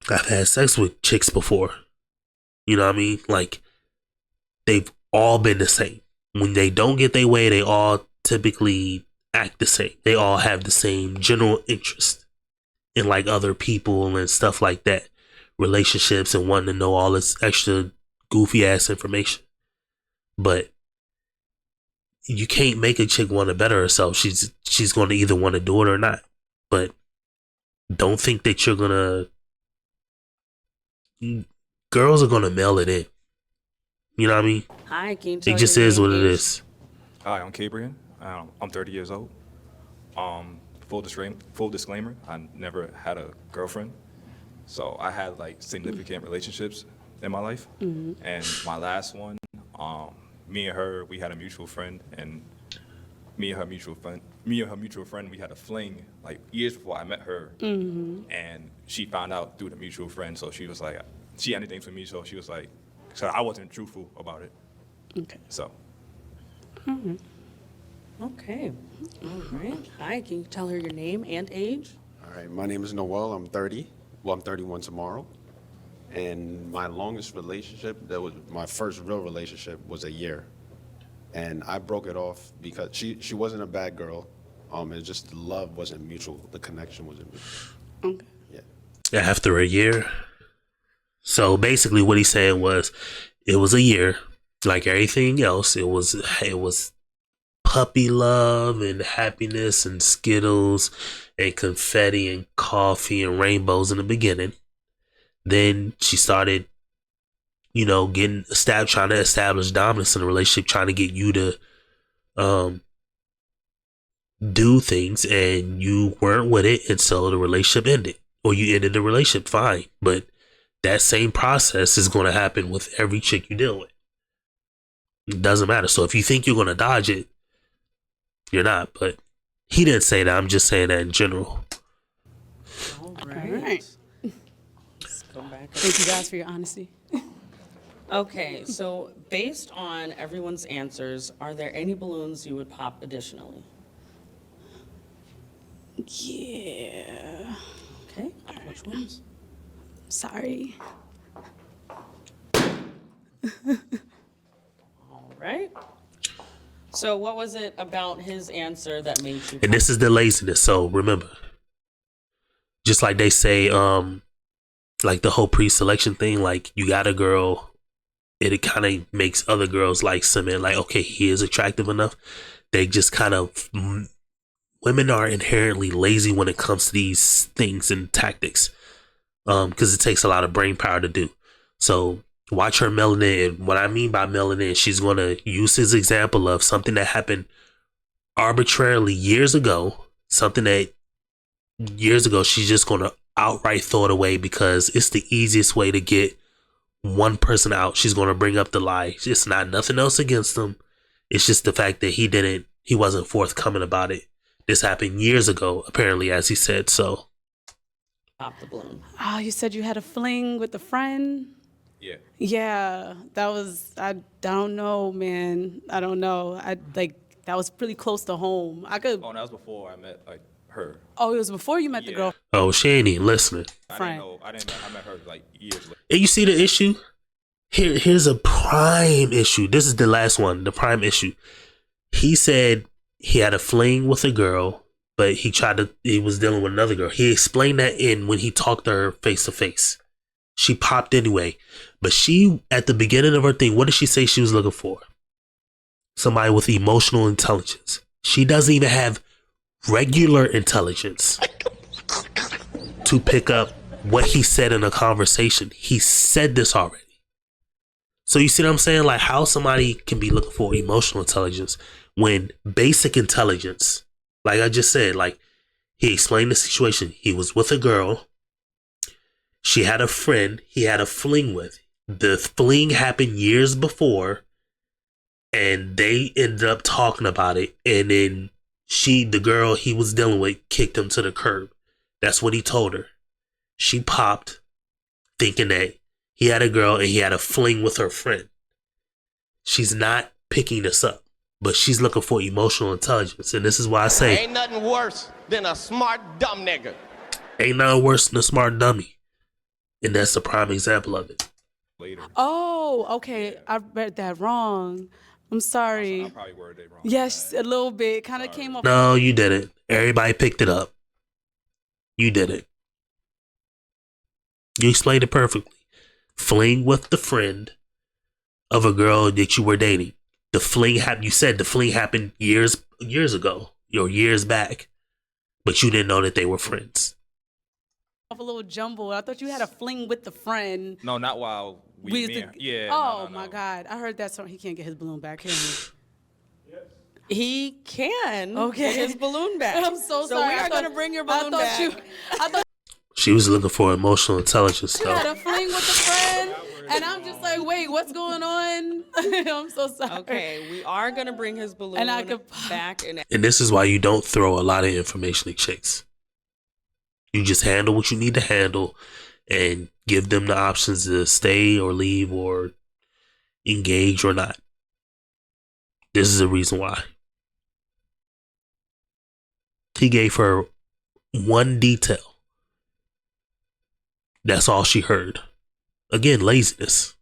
I've had sex with chicks before. You know what I mean? Like, they've all been the same. When they don't get their way, they all typically act the same. They all have the same general interest in like other people and stuff like that. Relationships and wanting to know all this extra goofy ass information. But you can't make a chick want to better herself. She's going to either want to do it or not. But don't think that you're going to... Girls are going to mail it in. You know what I mean? Hi, can you tell It just your is name, what it age? is. Hi, I'm Cabrian. I'm 30 years old. Full disclaimer, I never had a girlfriend. So I had like significant relationships in my life. Mhm. And my last one, me and her, we had a mutual friend, and me and her mutual friend, we had a fling like years before I met her. Mhm. And she found out through the mutual friend, so she was like, she had anything for me, so she was like, so I wasn't truthful about it. Okay. So. Mhm. Okay. All right. Hi, can you tell her your name and age? All right, my name is Noel. I'm 30. Well, I'm 31 tomorrow. And my longest relationship, that was my first real relationship, was a year. And I broke it off because she wasn't a bad girl. It's just the love wasn't mutual. The connection wasn't mutual. Okay. Yeah. After a year. So basically what he's saying was, it was a year. Like everything else, it was puppy love and happiness and Skittles and confetti and coffee and rainbows in the beginning. Then she started, trying to establish dominance in the relationship, trying to get you to do things, and you weren't with it, and so the relationship ended. Or you ended the relationship, fine. But that same process is going to happen with every chick you deal with. It doesn't matter. So if you think you're going to dodge it, you're not. But he didn't say that. I'm just saying that in general. All All right. right. Let's go back. Thank you guys for your honesty. Okay, so based on everyone's answers, are there any balloons you would pop additionally? Yeah. Okay, which ones? Sorry. All right. So what was it about his answer that made you? And this is the laziness. So remember, just like they say, like the whole pre-selection thing, like you got a girl, it kind of makes other girls like something like, okay, he is attractive enough. They just kind of, women are inherently lazy when it comes to these things and tactics, because it takes a lot of brain power to do. So Watch her melanin. And what I mean by melanin, she's going to use his example of something that happened arbitrarily years ago. Something that years ago, she's just going to outright throw it away because it's the easiest way to get one person out. She's going to bring up the lie. It's not nothing else against him. It's just the fact that he wasn't forthcoming about it. This happened years ago, apparently, as he said. So, Pop the balloon. Oh, you said you had a fling with a friend? Yeah. Yeah, I don't know, man. I don't know. That was pretty close to home. Oh, that was before I met like her. Oh, it was before you met the girl. oh, she ain't even listening. I met her like years later. And you see the issue? Here's a prime issue. This is the last one, the prime issue. He said he had a fling with a girl, but he was dealing with another girl. He explained that when he talked to her face to face. She popped anyway. But she, at the beginning of her thing, what did she say she was looking for? Somebody with emotional intelligence. She doesn't even have regular intelligence to pick up what he said in a conversation. He said this already. So you see what I'm saying? Like how somebody can be looking for emotional intelligence when basic intelligence, like I just said, like he explained the situation. He was with a girl. She had a friend he had a fling with. The fling happened years before and they ended up talking about it. And then the girl he was dealing with, kicked him to the curb. That's what he told her. She popped thinking that he had a girl and he had a fling with her friend. She's not picking this up, but she's looking for emotional intelligence. And this is why I say, ain't nothing worse than a smart dumb nigga. Ain't nothing worse than a smart dummy. And that's a prime example of it. Later. Oh, okay. I read that wrong. I'm sorry. I probably worded it wrong. Yes, a little bit. Kind of came off. No, you didn't. Everybody picked it up. You did it. You explained it perfectly. Fling with the friend of a girl that you were dating. The fling happened. You said the fling happened years ago, or years back, but you didn't know that they were friends. Off a little jumble. I thought you had a fling with the friend. No, not while yeah. Oh my God! I heard that song. He can't get his balloon back. Can he? He can Okay. get his balloon back. I'm so sorry. So we I are thought- going to bring your balloon back. I thought She was looking for emotional intelligence, you though. had a fling with a friend, and I'm just like, wait, what's going on? I'm so sorry. Okay, we are going to bring his balloon And I could- back. And this is why you don't throw a lot of information at chicks. You just handle what you need to handle and give them the options to stay or leave or engage or not. This is the reason why. He gave her one detail. That's all she heard. Again, laziness.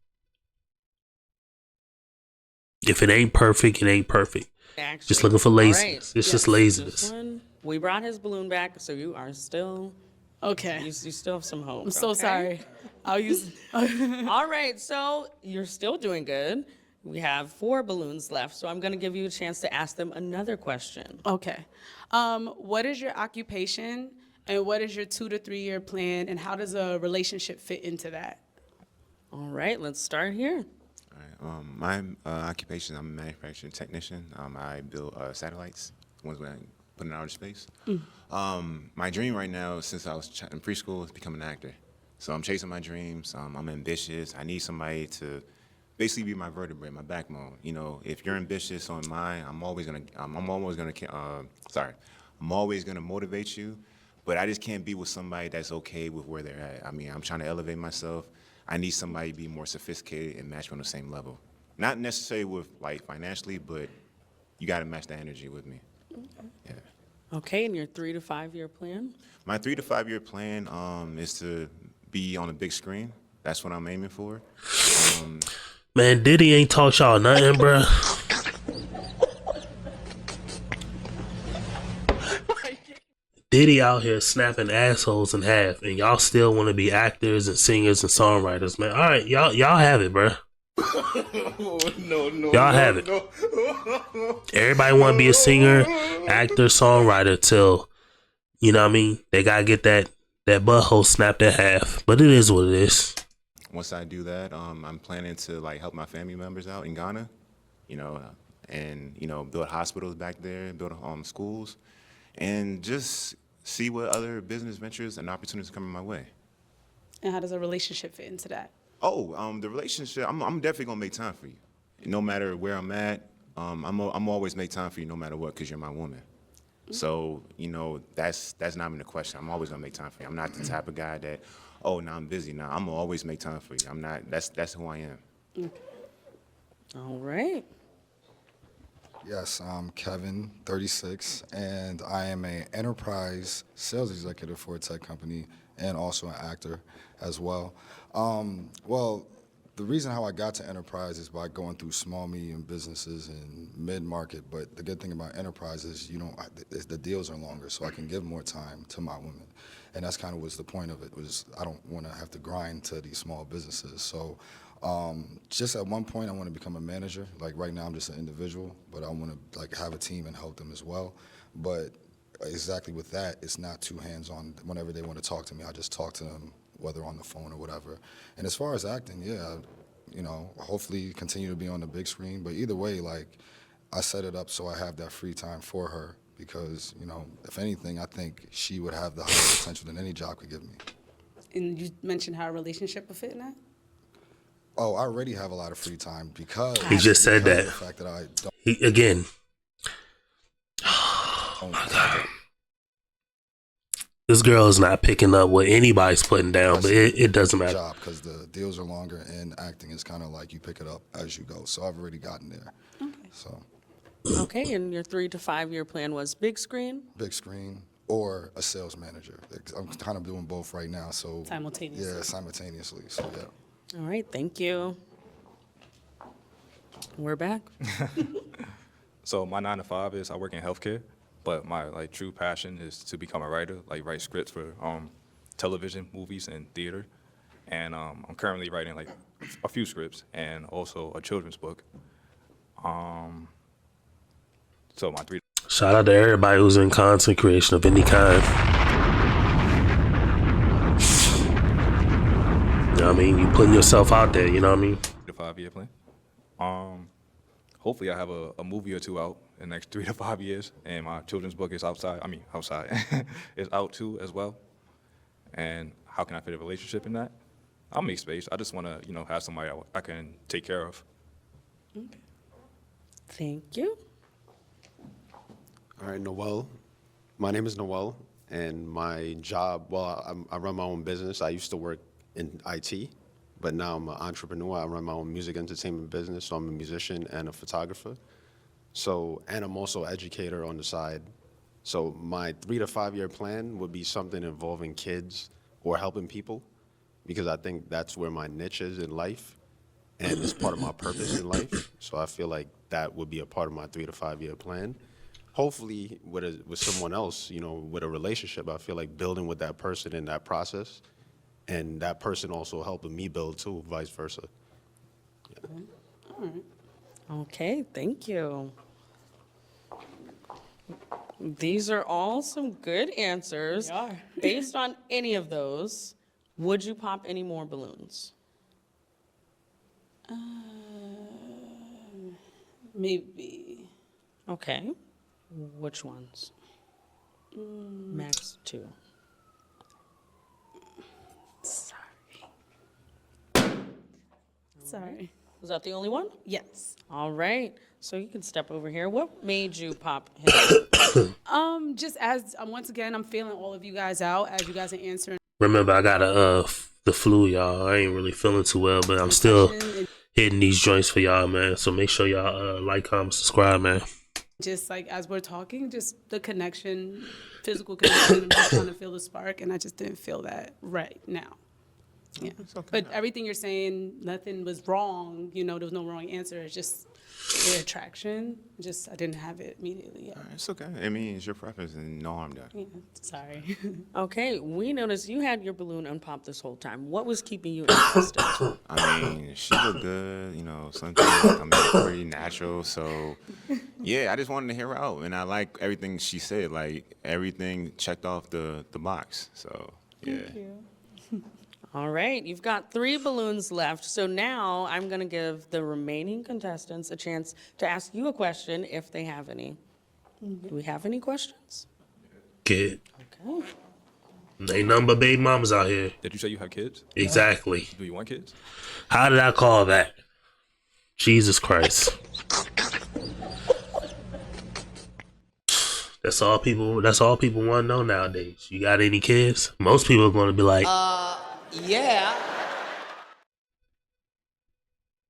If it ain't perfect, it ain't perfect. Actually, Just looking for laziness. all right. It's just Yes, laziness. this one, we brought his balloon back, so you are still Okay. You still have some hope. I'm so okay? sorry. I'll use. All right, so you're still doing good. We have 4 balloons left, so I'm going to give you a chance to ask them another question. Okay. What is your occupation, and what is your 2 to 3 year plan, and how does a relationship fit into that? All right, let's start here. My occupation, I'm a manufacturing technician. I build satellites, ones when I put in outer space. My dream right now, since I was in preschool, is become an actor. So I'm chasing my dreams. I'm ambitious. I need somebody to basically be my vertebrae, my backbone. You know, if you're ambitious on mine, I'm always gonna motivate you. But I just can't be with somebody that's okay with where they're at. I mean, I'm trying to elevate myself. I need somebody to be more sophisticated and match me on the same level. Not necessarily with like financially, but you got to match the energy with me. Yeah. Okay, and your 3 to 5 year plan? My 3 to 5 year plan is to be on a big screen. That's what I'm aiming for. Man, Diddy ain't taught y'all nothing, bruh. Diddy out here snapping assholes in half, and y'all still want to be actors and singers and songwriters, man. All right, y'all have it, bruh. Y'all have it. Everybody want to be a singer, actor, songwriter till, you know what I mean? They gotta get that butthole snapped in half. But it is what it is. once I do that, I'm planning to like help my family members out in Ghana, you know, and you know, build hospitals back there, build schools, and just see what other business ventures and opportunities come my way. And how does a relationship fit into that? Oh, the relationship, I'm definitely gonna make time for you. No matter where I'm at, I'm always make time for you no matter what, because you're my woman. So, you know, that's not even a question. I'm always gonna make time for you. I'm not the type of guy that, oh, now I'm busy. Now I'm gonna always make time for you. I'm not, that's who I am. Okay. All right. Yes, I'm Kevin, 36, and I am an enterprise sales executive for a tech company and also an actor as well. Well, the reason how I got to enterprise is by going through small, medium businesses and mid-market, but the good thing about enterprise is, you know, the deals are longer, so I can give more time to my women. And that's kind of was the point of it, was I don't want to have to grind to these small businesses. So just at one point, I want to become a manager. Like right now, I'm just an individual, but I want to like have a team and help them as well. But exactly with that, it's not too hands-on. Whenever they want to talk to me, I just talk to them, whether on the phone or whatever. And as far as acting, yeah, you know, hopefully continue to be on the big screen. But either way, like, I set it up so I have that free time for her because, you know, if anything, I think she would have the highest potential than any job could give me. And you mentioned how a relationship would fit in that? Oh, I already have a lot of free time because He just said because that. of the fact that I don't. Again. Oh my God. This girl is not picking up what anybody's putting down, but it doesn't matter. Job because the deals are longer and acting is kind of like you pick it up as you go. So I've already gotten there. Okay. So. Okay, and your 3 to 5 year plan was big screen? Big screen or a sales manager. I'm kind of doing both right now. So simultaneously. Yeah, simultaneously. So yeah. All right, thank you. We're back. So my 9 to 5 is I work in healthcare, but my like true passion is to become a writer, like write scripts for television, movies, and theater. And I'm currently writing like a few scripts and also a children's book. So my 3. Shout out to everybody who's in content creation of any kind. You know what I mean? You putting yourself out there, you know what I mean? 3 to 5 year plan. Hopefully I have a movie or 2 out in the next 3 to 5 years, and my children's book is outside. Is out too as well. And how can I fit a relationship in that? I'll make space. I just want to, you know, have somebody I can take care of. Okay. Thank you. All right, Noel. My name is Noel, and my job, well, I run my own business. I used to work in IT, but now I'm an entrepreneur. I run my own music entertainment business, so I'm a musician and a photographer. So, and I'm also an educator on the side. So my 3 to 5 year plan would be something involving kids or helping people, because I think that's where my niche is in life, and it's part of my purpose in life. So I feel like that would be a part of my 3 to 5 year plan. Hopefully with someone else, you know, with a relationship, I feel like building with that person in that process, and that person also helping me build too, vice versa. Yeah. All right. Okay, thank you. These are all some good answers. They are. Based on any of those, would you pop any more balloons? Maybe. Okay. Which ones? Max 2. Sorry. Was that the only one? Yes. All right. So you can step over here. What made you pop him? Just as once again, I'm feeling all of you guys out as you guys are answering. Remember, I got the flu, y'all. I ain't really feeling too well, but I'm still hitting these joints for y'all, man. So make sure y'all like, comment, subscribe, man. Just like as we're talking, just the connection, physical connection. I'm just trying to feel the spark, and I just didn't feel that right now. Yeah. But everything you're saying, nothing was wrong. You know, there was no wrong answer. It's just the attraction. Just I didn't have it immediately. Yeah. It's okay. I mean, it's your preference, and no harm done. Yeah, sorry. Okay, we noticed you had your balloon unpopped this whole time. What was keeping you interested? I mean, she looked good, you know, something I mean, pretty natural. So, yeah, I just wanted to hear her out, and I like everything she said. Like everything checked off the box. So, yeah. Thank you. All right, you've got 3 balloons left. So now I'm going to give the remaining contestants a chance to ask you a question if they have any. Do we have any questions? Kid. Okay. Ain't nothing but baby mamas out here. Did you say you have kids? Exactly. Do you want kids? How did I call that? Jesus Christ. That's all people want to know nowadays. You got any kids? Most people are going to be like, Yeah.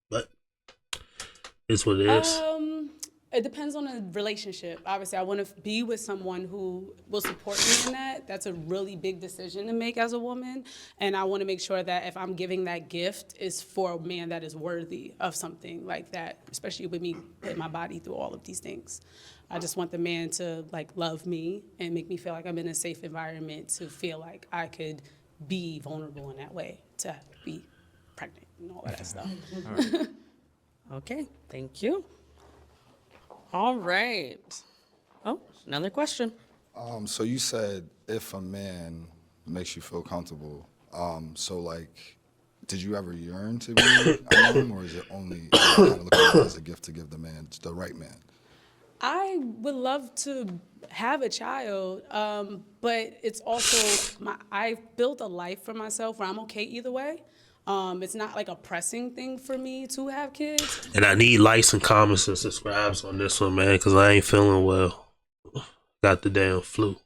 but it's what it is. It depends on the relationship. Obviously, I want to be with someone who will support me in that. That's a really big decision to make as a woman. And I want to make sure that if I'm giving that gift, it's for a man that is worthy of something like that, especially with me putting my body through all of these things. I just want the man to like love me and make me feel like I'm in a safe environment to feel like I could be vulnerable in that way, to be pregnant and all of that stuff. All right. Okay, thank you. All right. Oh, another question. So you said if a man makes you feel comfortable, so like, did you ever yearn to be a mom, or is it only kind of looking at it as a gift to give the man, the right man? I would love to have a child, but it's also, I've built a life for myself where I'm okay either way. It's not like a pressing thing for me to have kids. And I need likes and comments and subscribes on this one, man, because I ain't feeling well. Got the damn flu.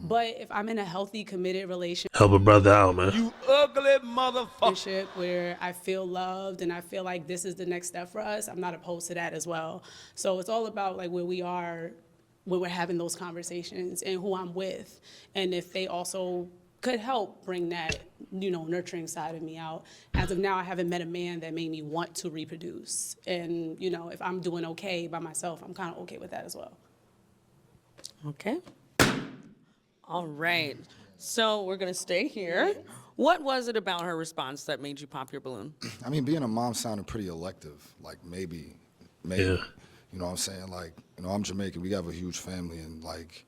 But if I'm in a healthy, committed relationship, Help a brother out, man. You ugly motherfucker. where I feel loved and I feel like this is the next step for us, I'm not opposed to that as well. So it's all about like where we are when we're having those conversations and who I'm with, and if they also could help bring that, nurturing side of me out. As of now, I haven't met a man that made me want to reproduce. And, if I'm doing okay by myself, I'm kind of okay with that as well. Okay. All right. So we're going to stay here. What was it about her response that made you pop your balloon? I mean, being a mom sounded pretty elective. Like maybe. Yeah. You know what I'm saying? Like, I'm Jamaican. We have a huge family, and like,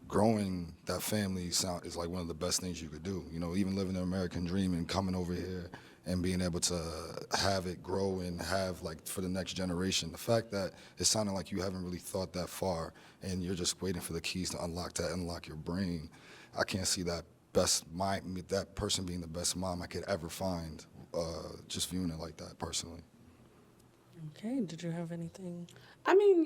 growing that family is like one of the best things you could do. Even living the American dream and coming over here and being able to have it grow and have like for the next generation. The fact that it sounded like you haven't really thought that far and you're just waiting for the keys to unlock your brain. I can't see that that person being the best mom I could ever find, just viewing it like that personally. Okay, did you have anything? I mean,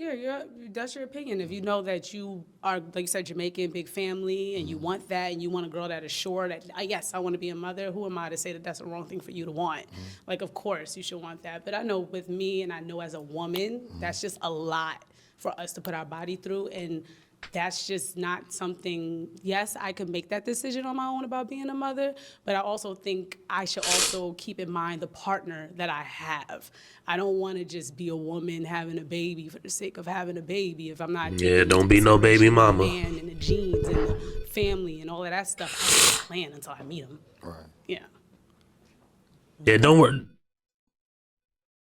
that's your opinion. If you know that you are, like you said, Jamaican, big family, and you want that, and you want a girl that is sure that, yes, I want to be a mother, who am I to say that that's the wrong thing for you to want? Like, of course, you should want that. But I know with me, and I know as a woman, that's just a lot for us to put our body through, and that's just not something, yes, I could make that decision on my own about being a mother, but I also think I should also keep in mind the partner that I have. I don't want to just be a woman having a baby for the sake of having a baby if I'm not. Yeah, don't be no baby mama. The man and the genes and the family and all of that stuff. I don't plan until I meet him. Right. Yeah. Yeah, don't worry.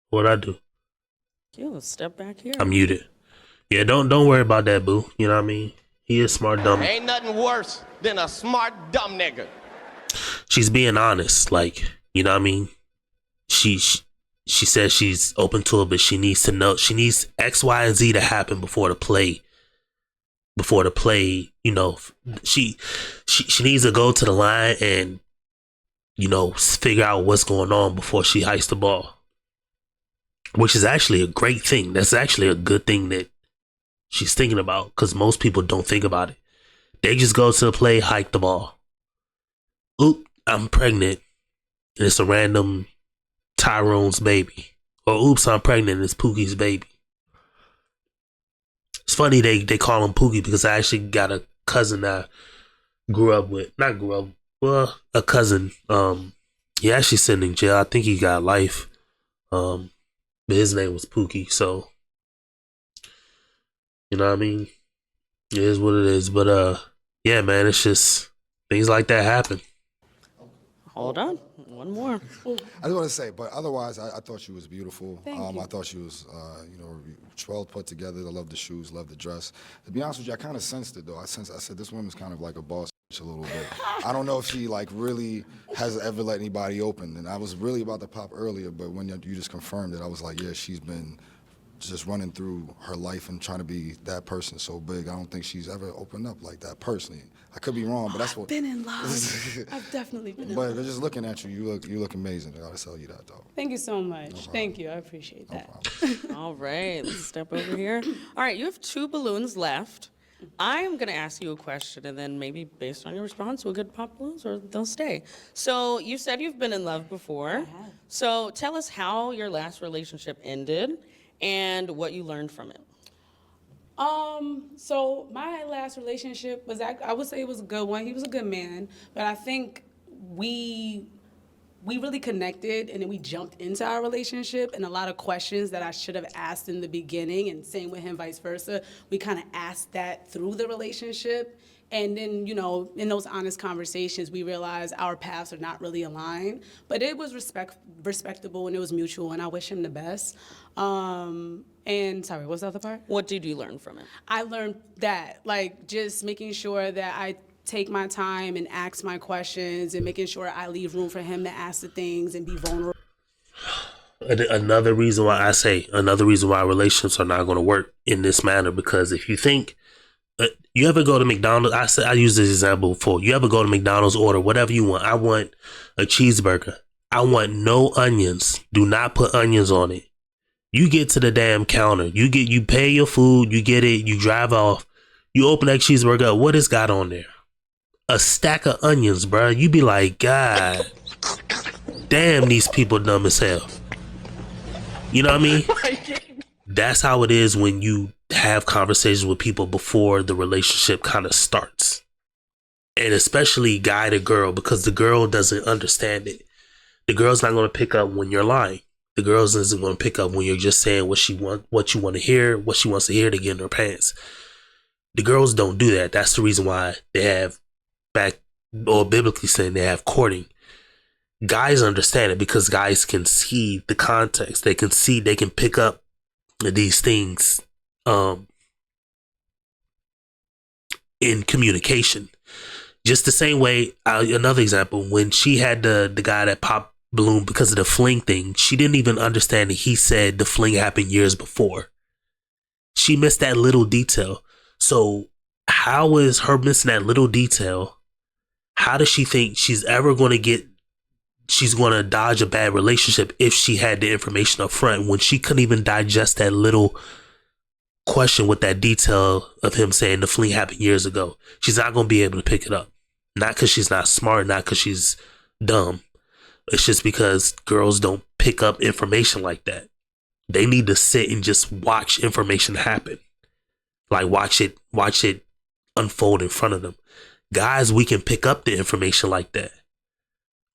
What'd I do? Yeah, let's step back here. I'm muted. Yeah, don't worry about that, boo. You know what I mean? He is smart, dumb. Ain't nothing worse than a smart, dumb nigga. She's being honest, like, you know what I mean? She says she's open to it, but she needs to know. She needs X, Y, and Z to happen before the play. She needs to go to the line and, figure out what's going on before she hikes the ball. Which is actually a great thing. That's actually a good thing that she's thinking about, because most people don't think about it. They just go to the play, hike the ball. Oop, I'm pregnant. And it's a random Tyrone's baby. Or oops, I'm pregnant and it's Pookie's baby. It's funny they call him Pookie because I actually got a cousin that a cousin. He actually sitting in jail. I think he got life. But his name was Pookie, so you know what I mean? It is what it is. But yeah, man, it's just things like that happen. Hold on. One more. I just want to say, but otherwise, I thought she was beautiful. Thank you. I thought she was, well put together. I love the shoes, love the dress. To be honest with you, I kind of sensed it, though. I said, this woman's kind of like a boss. a little bit. I don't know if she like really has ever let anybody open. And I was really about to pop earlier, but when you just confirmed it, I was like, yeah, she's been just running through her life and trying to be that person so big. I don't think she's ever opened up like that personally. I could be wrong, but that's what. I've been in love. I've definitely been in But love. just looking at you, you look amazing. I gotta tell you that though. Thank you so much. Thank you. I appreciate that. All right, let's step over here. All right, you have 2 balloons left. I am going to ask you a question, and then maybe based on your response, we'll get pop balloons or they'll stay. So you said you've been in love before. I have. So tell us how your last relationship ended and what you learned from it. So my last relationship was, I would say it was a good one. He was a good man, but I think we really connected, and then we jumped into our relationship, and a lot of questions that I should have asked in the beginning, and same with him, vice versa, we kind of asked that through the relationship. And then, you know, in those honest conversations, we realized our paths are not really aligned, but it was respectable, and it was mutual, and I wish him the best. And sorry, what's the other part? What did you learn from it? I learned that, like, just making sure that I take my time and ask my questions, and making sure I leave room for him to ask the things and be vulnerable. Another reason why relationships are not going to work in this manner, because if you think, you ever go to McDonald's, I use this example before, you ever go to McDonald's, order whatever you want. I want a cheeseburger. I want no onions. Do not put onions on it. You get to the damn counter. You pay your food, you get it, you drive off. You open that cheeseburger up, what it's got on there? A stack of onions, bro. You be like, God damn, these people dumb as hell. You know what I mean? That's how it is when you have conversations with people before the relationship kind of starts. And especially guy to girl, because the girl doesn't understand it. The girl's not going to pick up when you're lying. The girl isn't going to pick up when you're just saying what you want to hear, what she wants to hear to get in her pants. The girls don't do that. That's the reason why they have biblically saying they have courting. Guys understand it because guys can see the context. They can pick up these things in communication. Just the same way, another example, when she had the guy that popped balloon because of the fling thing, she didn't even understand that he said the fling happened years before. She missed that little detail. So how is her missing that little detail? How does she think she's going to dodge a bad relationship if she had the information up front when she couldn't even digest that little question with that detail of him saying the fling happened years ago? She's not going to be able to pick it up. Not because she's not smart, not because she's dumb. It's just because girls don't pick up information like that. They need to sit and just watch information happen. Like watch it unfold in front of them. Guys, we can pick up the information like that.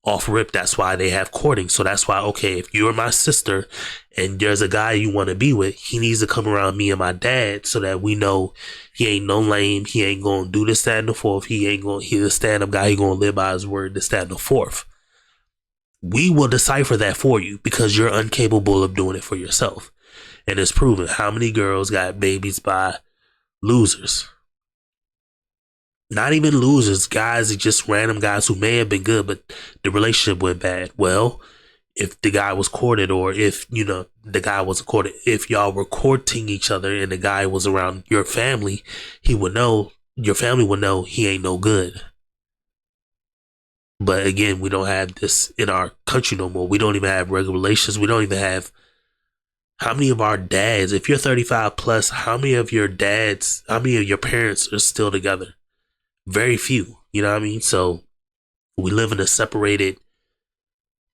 Off rip, that's why they have courting. So that's why, okay, if you're my sister and there's a guy you want to be with, he needs to come around me and my dad so that we know he ain't no lame. He ain't going to do this, that, and the fourth. He's a stand-up guy. He going to live by his word, this, that, and the fourth. We will decipher that for you because you're incapable of doing it for yourself. And it's proven. How many girls got babies by losers? Not even losers, guys, just random guys who may have been good, but the relationship went bad. Well, if the guy was courted, or if, the guy wasn't courted, if y'all were courting each other and the guy was around your family, your family would know he ain't no good. But again, we don't have this in our country no more. We don't even have regular relations. We don't even have, how many of our dads, if you're 35 plus, how many of your parents are still together? Very few, you know what I mean? So we live in a separated,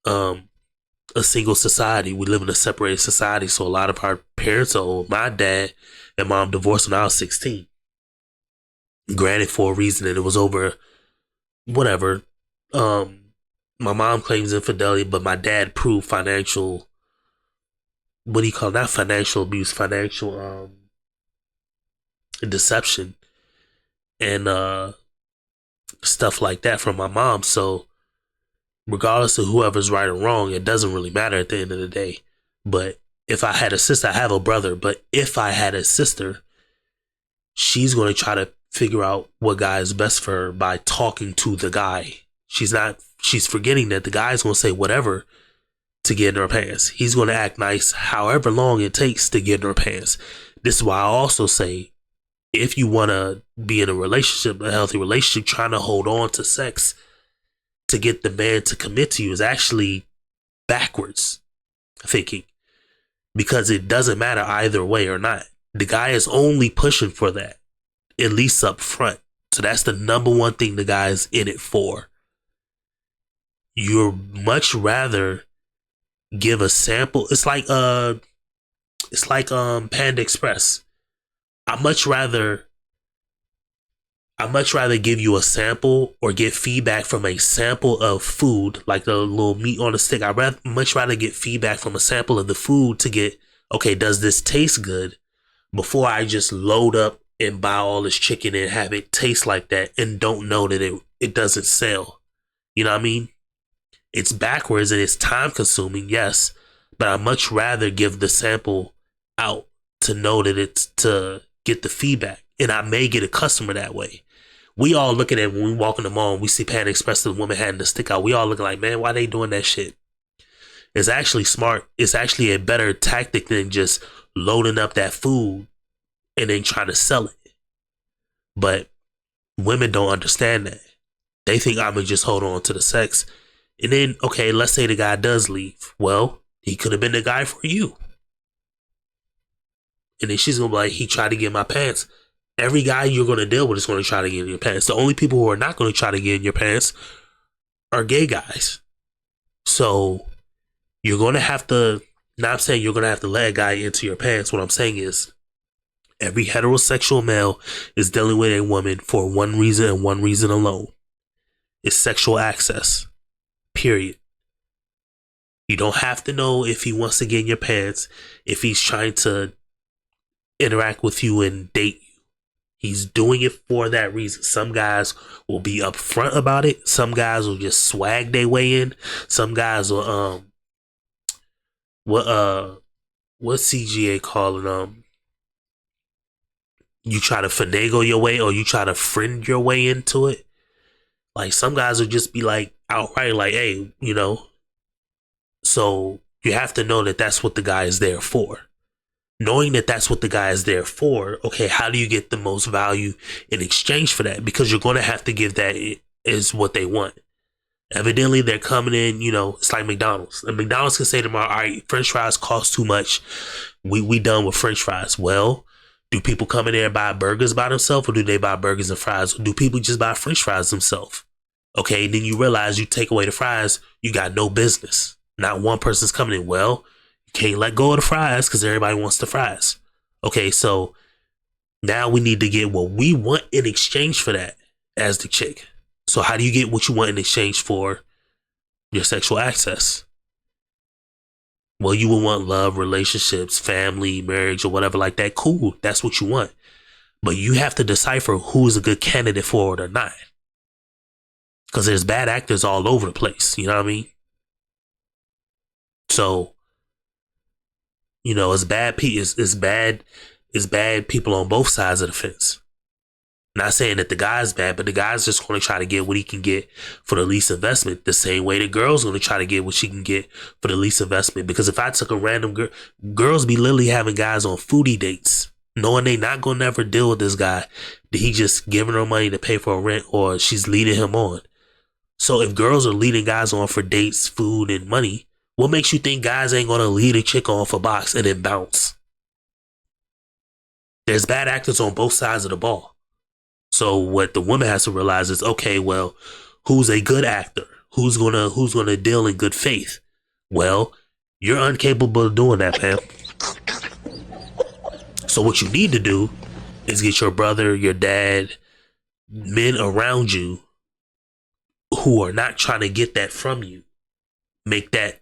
a single society. We live in a separated society. So a lot of our parents are old. My dad and mom divorced when I was 16. Granted, for a reason, and it was over whatever. My mom claims infidelity, but my dad proved financial, not financial abuse, financial deception and stuff like that from my mom. So regardless of whoever's right or wrong, it doesn't really matter at the end of the day. But if I had a sister, I have a brother, but if I had a sister, she's going to try to figure out what guy is best for her by talking to the guy. She's forgetting that the guy's going to say whatever to get in her pants. He's going to act nice however long it takes to get in her pants. This is why I also say, if you want to be in a relationship, a healthy relationship, trying to hold on to sex to get the man to commit to you is actually backwards thinking, because it doesn't matter either way or not. The guy is only pushing for that, at least up front. So that's the number one thing the guy is in it for. You're much rather give a sample. It's like Panda Express. I much rather give you a sample or get feedback from a sample of food, like the little meat on a stick. I'd much rather get feedback from a sample of the food to get, okay, does this taste good, before I just load up and buy all this chicken and have it taste like that and don't know that it doesn't sell. You know what I mean? It's backwards and it's time consuming, yes, but I much rather give the sample out to know that it's to get the feedback, and I may get a customer that way. We all look at it when we walk in the mall and we see Panda Express and the woman having the stick out. We all look like, man, why they doing that shit? It's actually smart. It's actually a better tactic than just loading up that food and then trying to sell it. But women don't understand that. They think I'm gonna just hold on to the sex. And then, okay, let's say the guy does leave. Well, he could have been the guy for you. And then she's gonna be like, he tried to get in my pants. Every guy you're gonna deal with is gonna try to get in your pants. The only people who are not gonna try to get in your pants are gay guys. So you're gonna have to, not I'm saying you're gonna have to let a guy into your pants. What I'm saying is every heterosexual male is dealing with a woman for one reason and one reason alone. It's sexual access. Period. You don't have to know if he wants to get in your pants, if he's trying to interact with you and date you. He's doing it for that reason. Some guys will be upfront about it. Some guys will just swag their way in. Some guys will what CGA calling you try to finagle your way, or you try to friend your way into it. Like, some guys will just be like outright like, hey, you know. So you have to know that that's what the guy is there for. Knowing that that's what the guy is there for, okay, how do you get the most value in exchange for that? Because you're going to have to give that is what they want. Evidently, they're coming in, you know, it's like McDonald's. And McDonald's can say tomorrow, all right, French fries cost too much. We done with French fries. Well, do people come in there and buy burgers by themselves, or do they buy burgers and fries? Or do people just buy French fries themselves? Okay, then you realize you take away the fries, you got no business. Not one person's coming in. Well, you can't let go of the fries because everybody wants the fries. Okay, so now we need to get what we want in exchange for that as the chick. So how do you get what you want in exchange for your sexual access? Well, you will want love, relationships, family, marriage, or whatever like that. Cool, that's what you want. But you have to decipher who's a good candidate for it or not. Because there's bad actors all over the place. You know what I mean? So, you know, it's bad people on both sides of the fence. Not saying that the guy's bad, but the guy's just going to try to get what he can get for the least investment. The same way the girl's going to try to get what she can get for the least investment. Because if I took a random girl, girls be literally having guys on foodie dates, knowing they not going to never deal with this guy, that he just giving her money to pay for a rent, or she's leading him on. So if girls are leading guys on for dates, food, and money, what makes you think guys ain't going to lead a chick on for box and then bounce? There's bad actors on both sides of the ball. So what the woman has to realize is, okay, well, who's a good actor? Who's gonna deal in good faith? Well, you're incapable of doing that, fam. So what you need to do is get your brother, your dad, men around you who are not trying to get that from you. Make that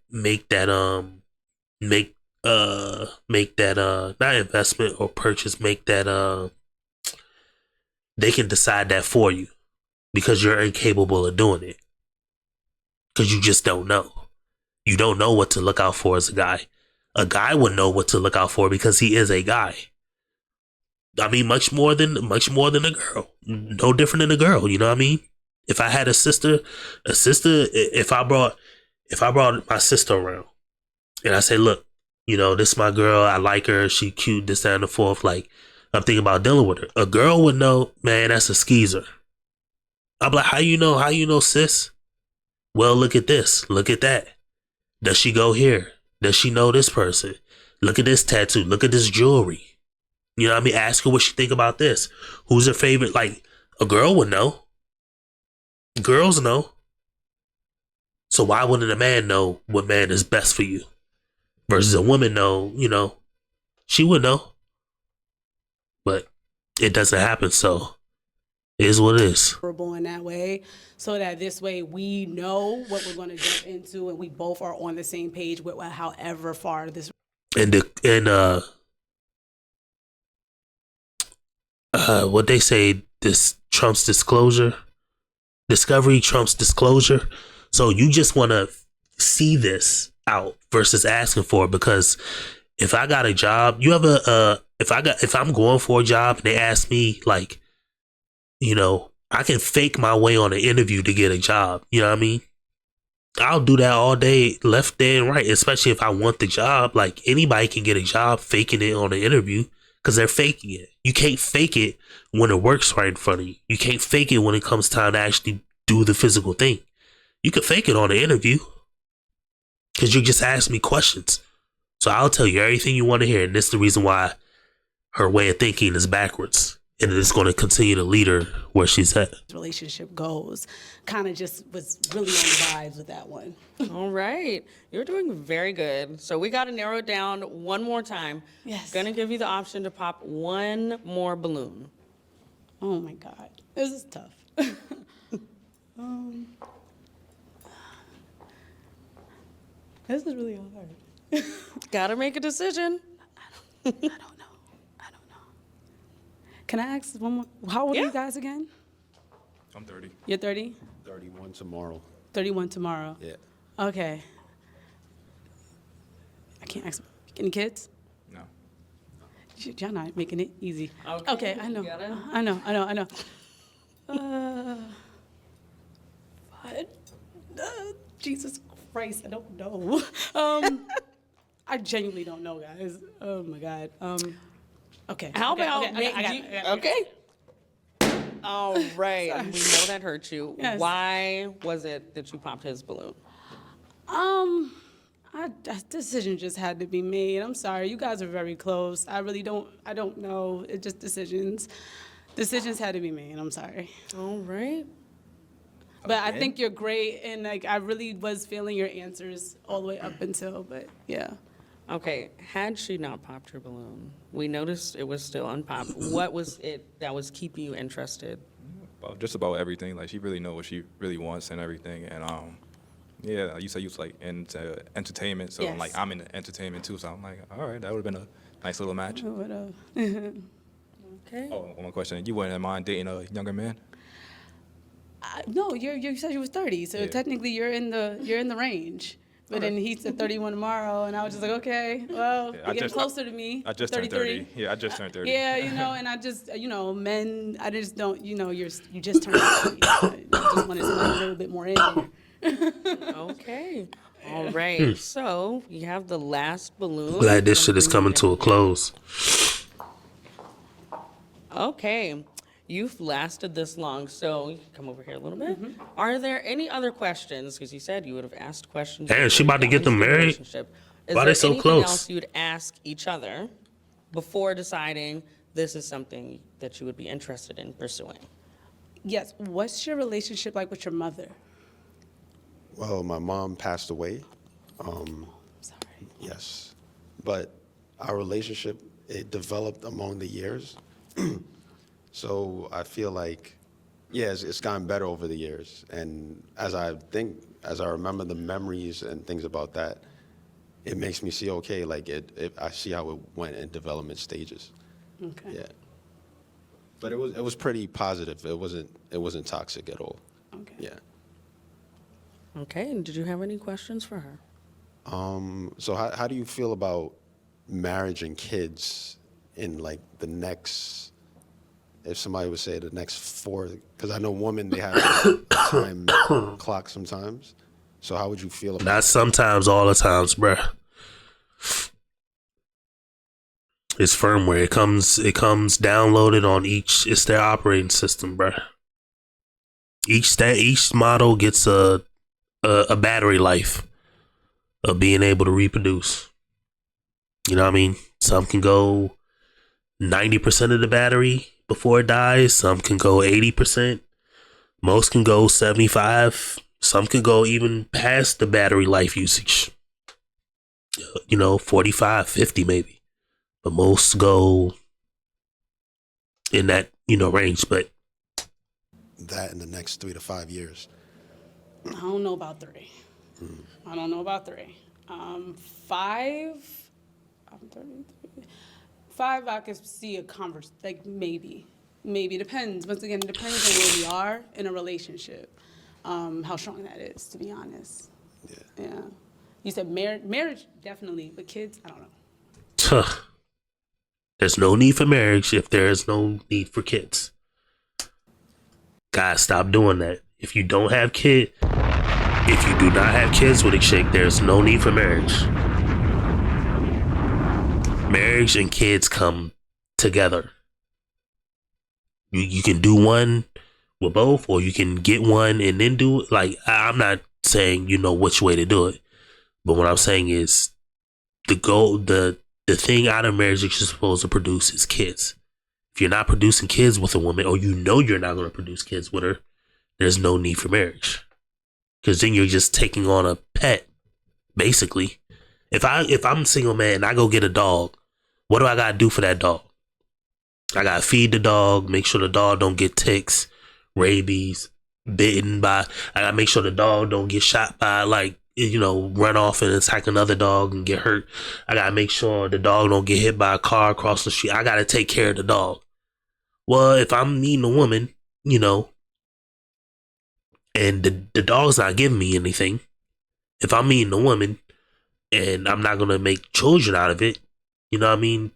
not investment or purchase, make that they can decide that for you, because you're incapable of doing it. Because you just don't know. You don't know what to look out for as a guy. A guy would know what to look out for because he is a guy. I mean, much more than a girl. No different than a girl. You know what I mean? If I had a sister, if I brought my sister around and I say, look, you know, this is my girl. I like her. She cute. This, that, and the fourth. Like, I'm thinking about dealing with her. A girl would know, man, that's a skeezer. I'm like, how you know, sis? Well, look at this. Look at that. Does she go here? Does she know this person? Look at this tattoo. Look at this jewelry. You know what I mean? Ask her what she think about this. Who's her favorite? Like, a girl would know. Girls know. So why wouldn't a man know what man is best for you? Versus a woman know, you know, she would know. But it doesn't happen, so it is what it is. In that way, so that this way we know what we're going to jump into and we both are on the same page with however far this. What they say, this trumps disclosure. Discovery trumps disclosure. So you just want to see this out versus asking for it, because if I got a job, if I'm going for a job and they ask me, like, you know, I can fake my way on an interview to get a job. You know what I mean? I'll do that all day, left, day, and right, especially if I want the job. Like, anybody can get a job faking it on an interview because they're faking it. You can't fake it when it works right in front of you. You can't fake it when it comes time to actually do the physical thing. You can fake it on an interview because you just ask me questions. So I'll tell you everything you want to hear. And this is the reason why her way of thinking is backwards. And it's going to continue to lead her where she's at. Relationship goes. Kind of just was really on vibes with that one. All right. You're doing very good. So we got to narrow it down one more time. Yes. Going to give you the option to pop one more balloon. Oh my God. This is tough. This is really hard. Got to make a decision. I don't know. Can I ask one more? How old are you guys again? I'm 30. You're 30? 31 tomorrow. 31 tomorrow. Yeah. Okay. I can't ask. Any kids? No. Y'all not making it easy. Okay, I know. you got it. I know. Jesus Christ, I don't know. I genuinely don't know, guys. Oh my God. Okay. How about okay. All right. We know that hurt you. Yes. Why was it that you popped his balloon? That decision just had to be made. I'm sorry. You guys are very close. I don't know. It just decisions. Decisions had to be made. I'm sorry. All right. But I think you're great, and like I really was feeling your answers all the way up until, but yeah. Okay, had she not popped her balloon, we noticed it was still unpopped. What was it that was keeping you interested? Just about everything. Like, she really knows what she really wants and everything. And yeah, you said you was like into entertainment, so Yes. like I'm into entertainment too. So I'm like, all right, that would have been a nice little match. Okay. Oh, one more question. You wouldn't mind dating a younger man? No, you said you was 30, so Yeah. technically you're in the range. But then he said 31 tomorrow, and I was just like, okay, well, Yeah, you're getting closer to me. I just turned 30. Yeah, I just turned 30. Yeah, and I just, men, I just don't, you just turned 30. I just wanted somebody a little bit more in there. Okay. All right. So you have the last balloon. Glad this shit is coming to a close. Okay. You've lasted this long, so you can come over here a little bit. Are there any other questions? Because you said you would have asked questions. Damn, she about to get them married? Relationship. Is Why there they so anything close? else you would ask each other before deciding this is something that you would be interested in pursuing? Yes, what's your relationship like with your mother? Well, my mom passed away. Sorry. Yes. But our relationship, it developed among the years. So I feel like, yeah, it's gotten better over the years. And as I remember the memories and things about that, it makes me see, okay, like I see how it went in development stages. Okay. Yeah. But it was pretty positive. It wasn't toxic at all. Okay. Yeah. Okay. And did you have any questions for her? So how do you feel about marriage and kids in like the next, if somebody would say the next 4, because I know women, they have a time clock sometimes. So how would you feel about Not sometimes, all the times, bruh. It's firmware. It comes downloaded on each. It's their operating system, bruh. Each model gets a battery life of being able to reproduce. You know what I mean? Some can go 90% of the battery before it dies. Some can go 80%. Most can go 75. Some can go even past the battery life usage. 45, 50 maybe. But most go in that, range. But that in the next 3 to 5 years? I don't know about 3. I don't know about 3. 5, I'm 33. 5, I could see a like maybe. Depends. Once again, it depends on where we are in a relationship, how strong that is, to be honest. Yeah. You said marriage, definitely, but kids, I don't know. There's no need for marriage if there is no need for kids. Guys, stop doing that. If you do not have kids with a chick, there's no need for marriage. Marriage and kids come together. You can do one with both, or you can get one and then do it. Like, I'm not saying which way to do it, but what I'm saying is the goal, the thing out of marriage that you're supposed to produce is kids. If you're not producing kids with a woman, or you're not going to produce kids with her, there's no need for marriage. Because then you're just taking on a pet, basically. If I'm a single man and I go get a dog, what do I got to do for that dog? I got to feed the dog, make sure the dog don't get ticks, rabies, bitten by. I got to make sure the dog don't get shot by, run off and attack another dog and get hurt. I got to make sure the dog don't get hit by a car across the street. I got to take care of the dog. Well, if I'm meeting a woman, and the dog's not giving me anything, if I'm meeting a woman and I'm not going to make children out of it, you know what I mean?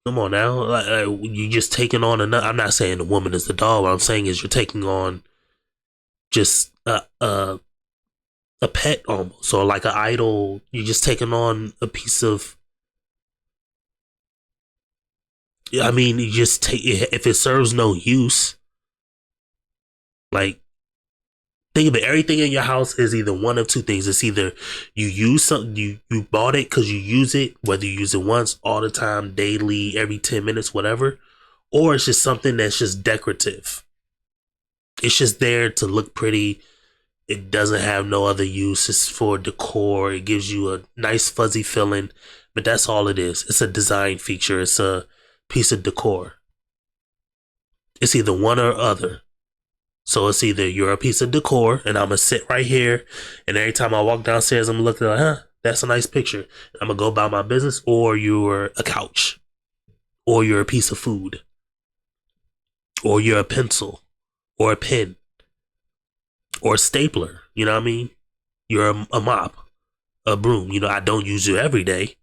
Come on now. You're just taking on another. I'm not saying the woman is the dog. What I'm saying is you're taking on just a pet almost, or like an idol. You're just taking on a piece of. I mean, you just take, if it serves no use. Like, think of it. Everything in your house is either one of two things. It's either you use something, you bought it because you use it, whether you use it once, all the time, daily, every 10 minutes, whatever, or it's just something that's just decorative. It's just there to look pretty. It doesn't have no other use. It's for decor. It gives you a nice fuzzy feeling, but that's all it is. It's a design feature. It's a piece of decor. It's either one or other. So it's either you're a piece of decor and I'm going to sit right here, and every time I walk downstairs, I'm looking like, that's a nice picture. I'm going to go about my business, or you're a couch, or you're a piece of food, or you're a pencil, or a pen, or a stapler. You know what I mean? You're a mop, a broom. I don't use you every day.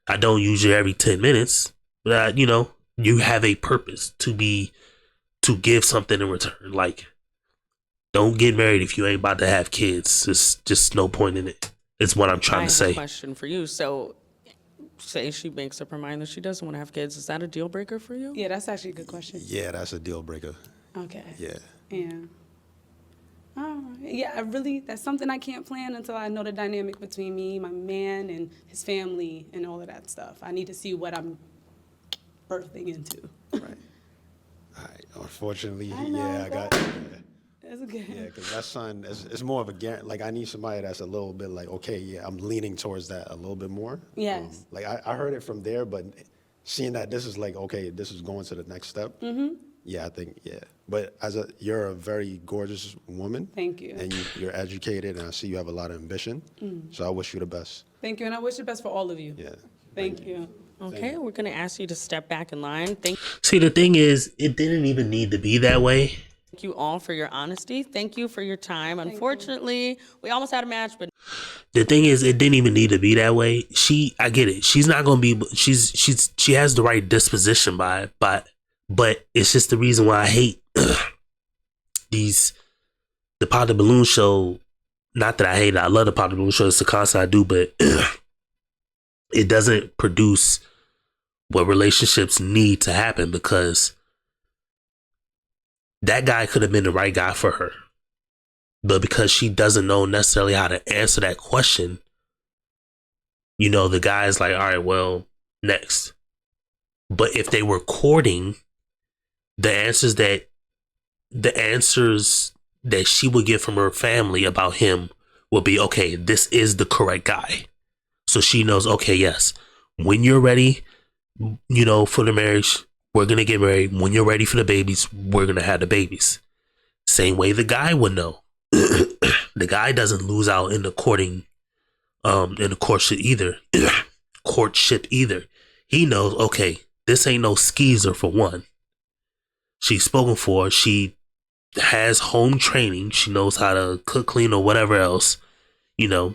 I don't use you every 10 minutes, but you have a purpose to give something in return. Like, don't get married if you ain't about to have kids. It's just no point in it. It's what I'm trying to say. I have a question for you. So, say she makes up her mind that she doesn't want to have kids. Is that a deal breaker for you? Yeah, that's actually a good question. Yeah, that's a deal breaker. Okay. Yeah. Yeah, that's something I can't plan until I know the dynamic between me, my man, and his family, and all of that stuff. I need to see what I'm birthing into. Right. All right. Unfortunately, I got. That's okay. Yeah, because that son, it's more of a guarantee. Like, I need somebody that's a little bit like, okay, yeah, I'm leaning towards that a little bit more. Yes. I heard it from there, but seeing that this is like, okay, this is going to the next step. Mm-hmm. Yeah, I think, yeah. But you're a very gorgeous woman. Thank you. And you're educated, and I see you have a lot of ambition. So I wish you the best. Thank you, and I wish the best for all of you. Yeah. Thank you. Okay, we're going to ask you to step back in line. See, the thing is, it didn't even need to be that way. Thank you all for your honesty. Thank you for your time. Unfortunately, we almost had a match, but The thing is, it didn't even need to be that way. I get it. She's not gonna be. She has the right disposition but it's just the reason why I hate the Pop the Balloon show. Not that I hate it. I love the Pop the Balloon show. It's the concept I do, but it doesn't produce what relationships need to happen, because that guy could have been the right guy for her. But because she doesn't know necessarily how to answer that question, you know, the guy's like, all right, well, next. But if they were courting, the answers that she would get from her family about him would be, okay, this is the correct guy. So she knows, okay, yes, when you're ready, you know, for the marriage, we're going to get married. When you're ready for the babies, we're going to have the babies. Same way the guy would know. The guy doesn't lose out in the courting, in the courtship either. He knows, okay, this ain't no skeezer for one. She's spoken for. She has home training. She knows how to cook, clean, or whatever else. You know,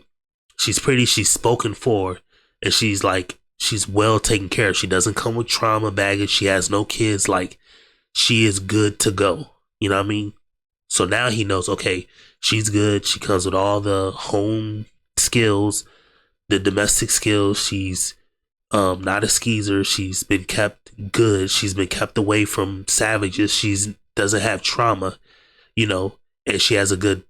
she's pretty. She's spoken for, and she's well taken care of. She doesn't come with trauma baggage. She has no kids. Like, she is good to go. You know what I mean? So now he knows, okay, she's good. She comes with all the home skills, the domestic skills. She's not a skeezer. She's been kept good. She's been kept away from savages. She doesn't have trauma, you know, and she has good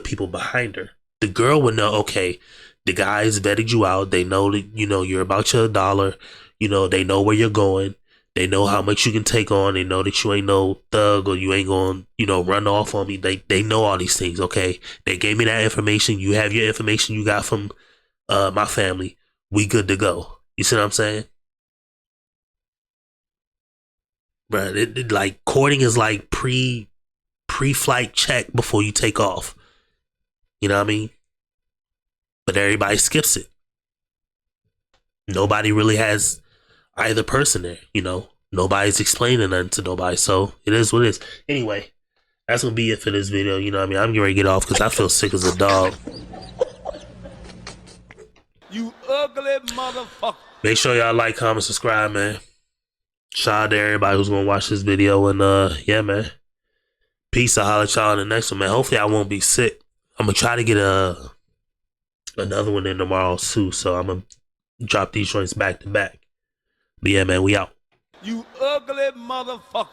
people behind her. The girl would know, okay, the guys vetted you out. They know that, you know, you're about your dollar. You know, they know where you're going. They know how much you can take on. They know that you ain't no thug, or you ain't going to, you know, run off on me. They know all these things, okay? They gave me that information. You have your information you got from my family. We good to go. You see what I'm saying? Bruh, it like, courting is like pre-flight check before you take off. You know what I mean? But everybody skips it. Nobody really has either person there, you know. Nobody's explaining nothing to nobody, so it is what it is. Anyway, that's gonna be it for this video. You know what I mean? I'm getting ready to get off because I feel sick as a dog. You ugly motherfucker. Make sure y'all like, comment, subscribe, man. Shout out to everybody who's gonna watch this video, and yeah, man. Peace. I'll holler at y'all in the next one, man. Hopefully I won't be sick. I'm gonna try to get another one in tomorrow too, so I'm gonna drop these joints back to back. But yeah, man, we out. You ugly motherfucker.